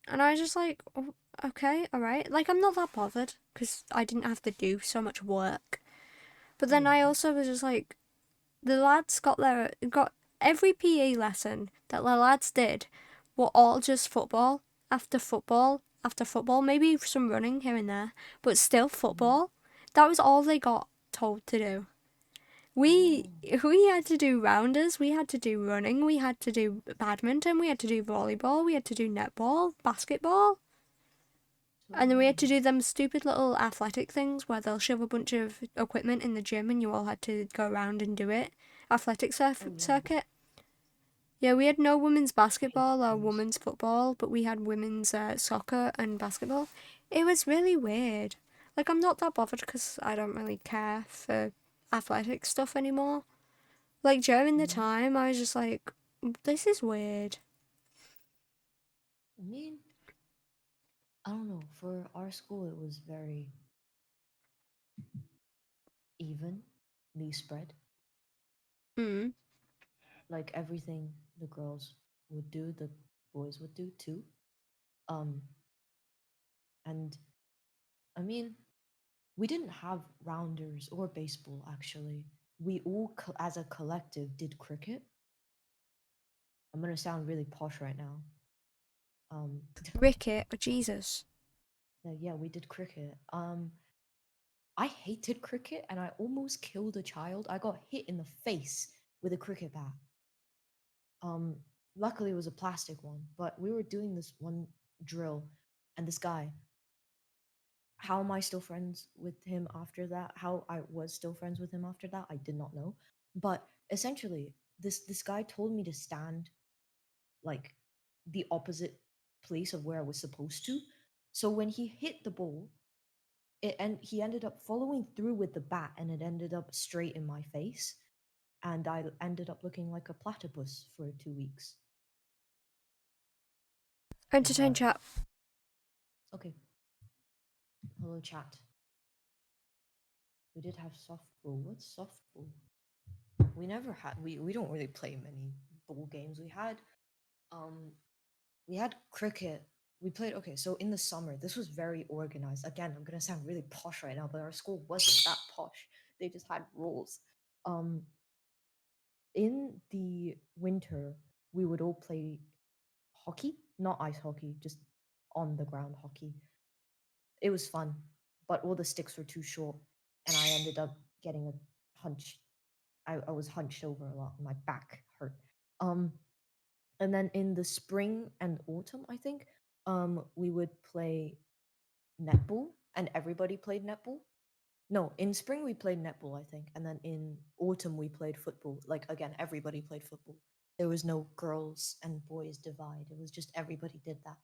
S1: And I was just like, oh, okay, alright. Like, I'm not that bothered because I didn't have to do so much work. But then I
S2: Yeah.
S1: also was just like, the lads got every PE lesson that the lads did were all just football after football after football, maybe some running here and there, but still
S2: Mm.
S1: football. That was all they got told to do. We
S2: Oh,
S1: we had to do rounders, we had to do running, we had to do badminton, we had to do volleyball, we had to do netball, basketball,
S2: so
S1: and then we had to
S2: many.
S1: do them stupid little athletic things where they'll shove a bunch of equipment in the gym and you all had to go around and do it. Athletic
S2: Oh yeah,
S1: circuit. Yeah, we had no women's
S2: I hated
S1: basketball or
S2: those.
S1: women's football, but we had women's soccer and basketball. It was really weird. Like, I'm not that bothered because I don't really care for athletic stuff anymore. Like, during the
S2: Mm.
S1: time, I was just like, this is weird.
S2: I mean, I don't know. For our school, it was very evenly spread.
S1: Mm.
S2: Like everything the girls would do, the boys would do too. Um, and I mean, we didn't have rounders or baseball actually. We all, as a collective, did cricket. I'm gonna sound really posh right now. Um,
S1: Ricket, oh, Jesus.
S2: yeah, we did cricket. I hated cricket and I almost killed a child. I got hit in the face with a cricket bat. Um, Luckily it was a plastic one, but we were doing this one drill, and this guy, how am I still friends with him after that? How I was still friends with him after that, I did not know. But essentially, this guy told me to stand like the opposite place of where I was supposed to. So when he hit the ball, and he ended up following through with the bat, and it ended up straight in my face, and I ended up looking like a platypus for 2 weeks.
S1: Entertain
S2: But
S1: chat.
S2: okay, hello chat. We did have softball. What's softball? We never had. We don't really play many ball games. Um we had cricket. We played, okay, so in the summer, this was very organized. Again, I'm gonna sound really posh right now, but our school wasn't that posh. They just had rules. Um in the winter, we would all play hockey, not ice hockey, just on the ground hockey. It was fun, but all the sticks were too short, and I ended up getting a hunch. I was hunched over a lot. My back hurt. Um, and then in the spring and autumn, I think, we would play netball, and everybody played netball. No, in spring we played netball, I think, and then in autumn we played football. Like again, everybody played football. There was no girls and boys divide. It was just everybody did that.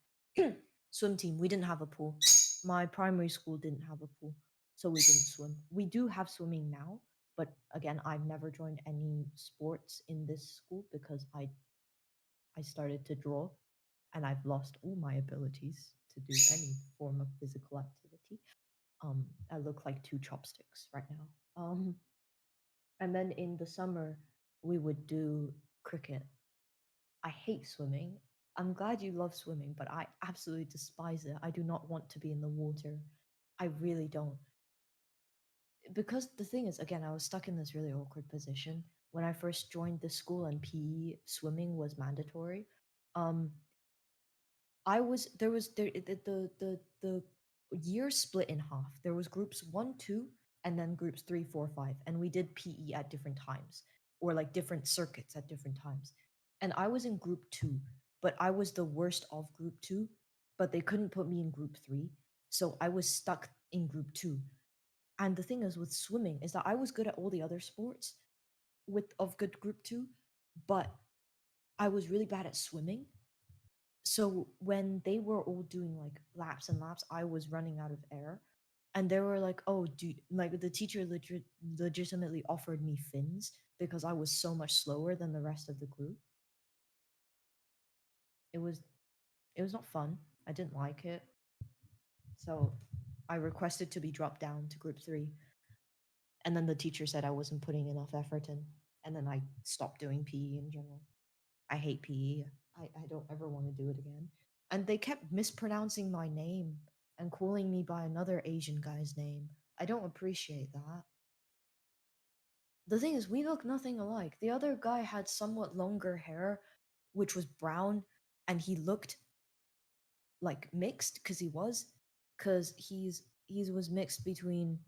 S2: Swim team, we didn't have a pool. My primary school didn't have a pool, so we didn't swim. We do have swimming now, but again, I've never joined any sports in this school because I started to draw, and I've lost all my abilities to do any form of physical activity. I look like two chopsticks right now. And then in the summer, we would do cricket. I hate swimming. I'm glad you love swimming, but I absolutely despise it. I do not want to be in the water. I really don't. Because the thing is, again, I was stuck in this really awkward position. When I first joined the school and PE, swimming was mandatory. Um, I was there was there the year split in half. There was groups 1, 2, and then groups 3, 4, 5, and we did PE at different times, or like different circuits at different times. And I was in group 2, but I was the worst of group 2, but they couldn't put me in group 3, so I was stuck in group 2. And the thing is with swimming is that I was good at all the other sports with of good group 2, but I was really bad at swimming. So when they were all doing like laps and laps, I was running out of air, and they were like, "Oh, dude!" Like the teacher legitimately offered me fins because I was so much slower than the rest of the group. It was it was not fun. I didn't like it, so I requested to be dropped down to group 3, and then the teacher said I wasn't putting enough effort in, and then I stopped doing PE in general. I hate PE. I don't ever want to do it again. And they kept mispronouncing my name and calling me by another Asian guy's name. I don't appreciate that. The thing is, we look nothing alike. The other guy had somewhat longer hair, which was brown, and he looked like mixed because he was mixed between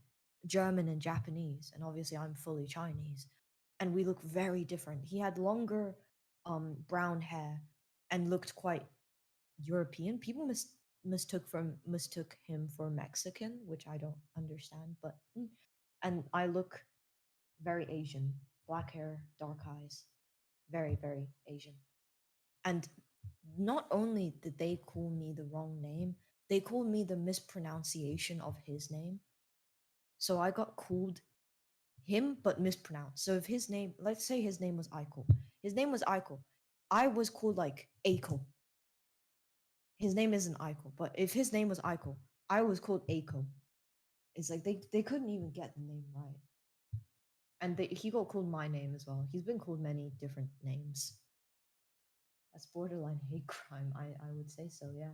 S2: German and Japanese, and obviously I'm fully Chinese, and we look very different. He had longer brown hair and looked quite European. People mistook him for Mexican, which I don't understand, but and I look very Asian, black hair, dark eyes, very, very Asian. And not only did they call me the wrong name, they called me the mispronunciation of his name. So I got called him, but mispronounced. So if his name, let's say his name was Eichel, his name was Eichel. I was called like Eichel. His name isn't Eichel, but if his name was Eichel, I was called Eichel. It's like they couldn't even get the name right. And he got called my name as well. He's been called many different names. That's borderline hate crime. I would say so, yeah.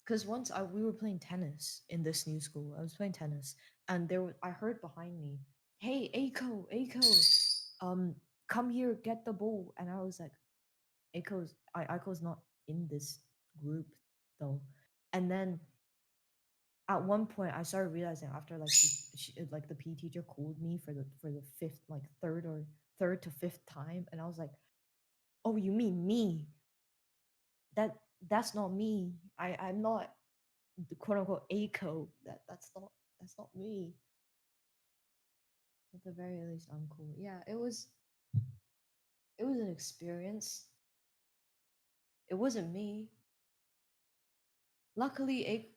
S2: Because once we were playing tennis in this new school. I was playing tennis, and I heard behind me, "Hey, Aiko, come here, get the ball." And I was like, Aiko's not in this group though. And then at one point, I started realizing after like like the PE teacher called me for the fifth, like third to fifth time, and I was like, "Oh, you mean me? That's not me. I'm not the quote unquote Aiko. That's not me." At the very least, I'm cool. Yeah, it was an experience. It wasn't me. Luckily,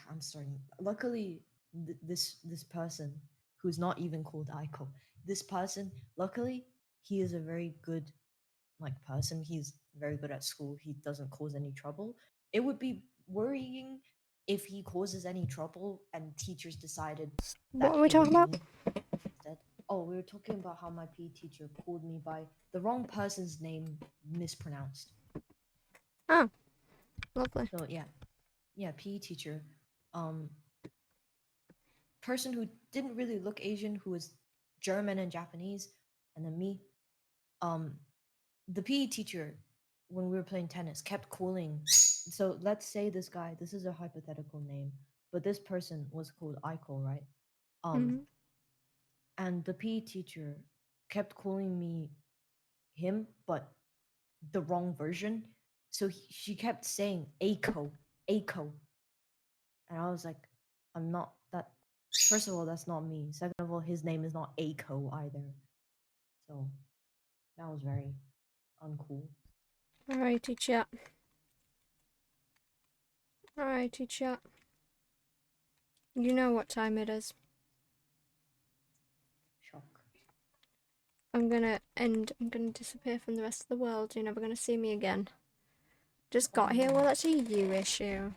S2: I'm starting. Luckily, this person who's not even called Aiko, this person, luckily, he is a very good like person. He's very good at school. He doesn't cause any trouble. It would be worrying if he causes any trouble and teachers decided
S1: What
S2: that
S1: are we
S2: it was
S1: talking about?
S2: me instead. Oh, we were talking about how my PE teacher called me by the wrong person's name mispronounced.
S1: Oh, lovely.
S2: So yeah, PE teacher, um, person who didn't really look Asian, who was German and Japanese, and then me. Um, the PE teacher, when we were playing tennis, kept calling. So let's say this is a hypothetical name, but this person was called Aiko, right?
S1: Hmm.
S2: And the PE teacher kept calling me him, but the wrong version. So she kept saying Aiko, Aiko. And I was like, I'm not that. First of all, that's not me. Second of all, his name is not Aiko either. So that was very uncool.
S1: Alrighty, chat. Alrighty, chat. You know what time it is.
S2: Shock.
S1: I'm gonna disappear from the rest of the world. You're never gonna see me again. Just got here. Well, that's a you issue.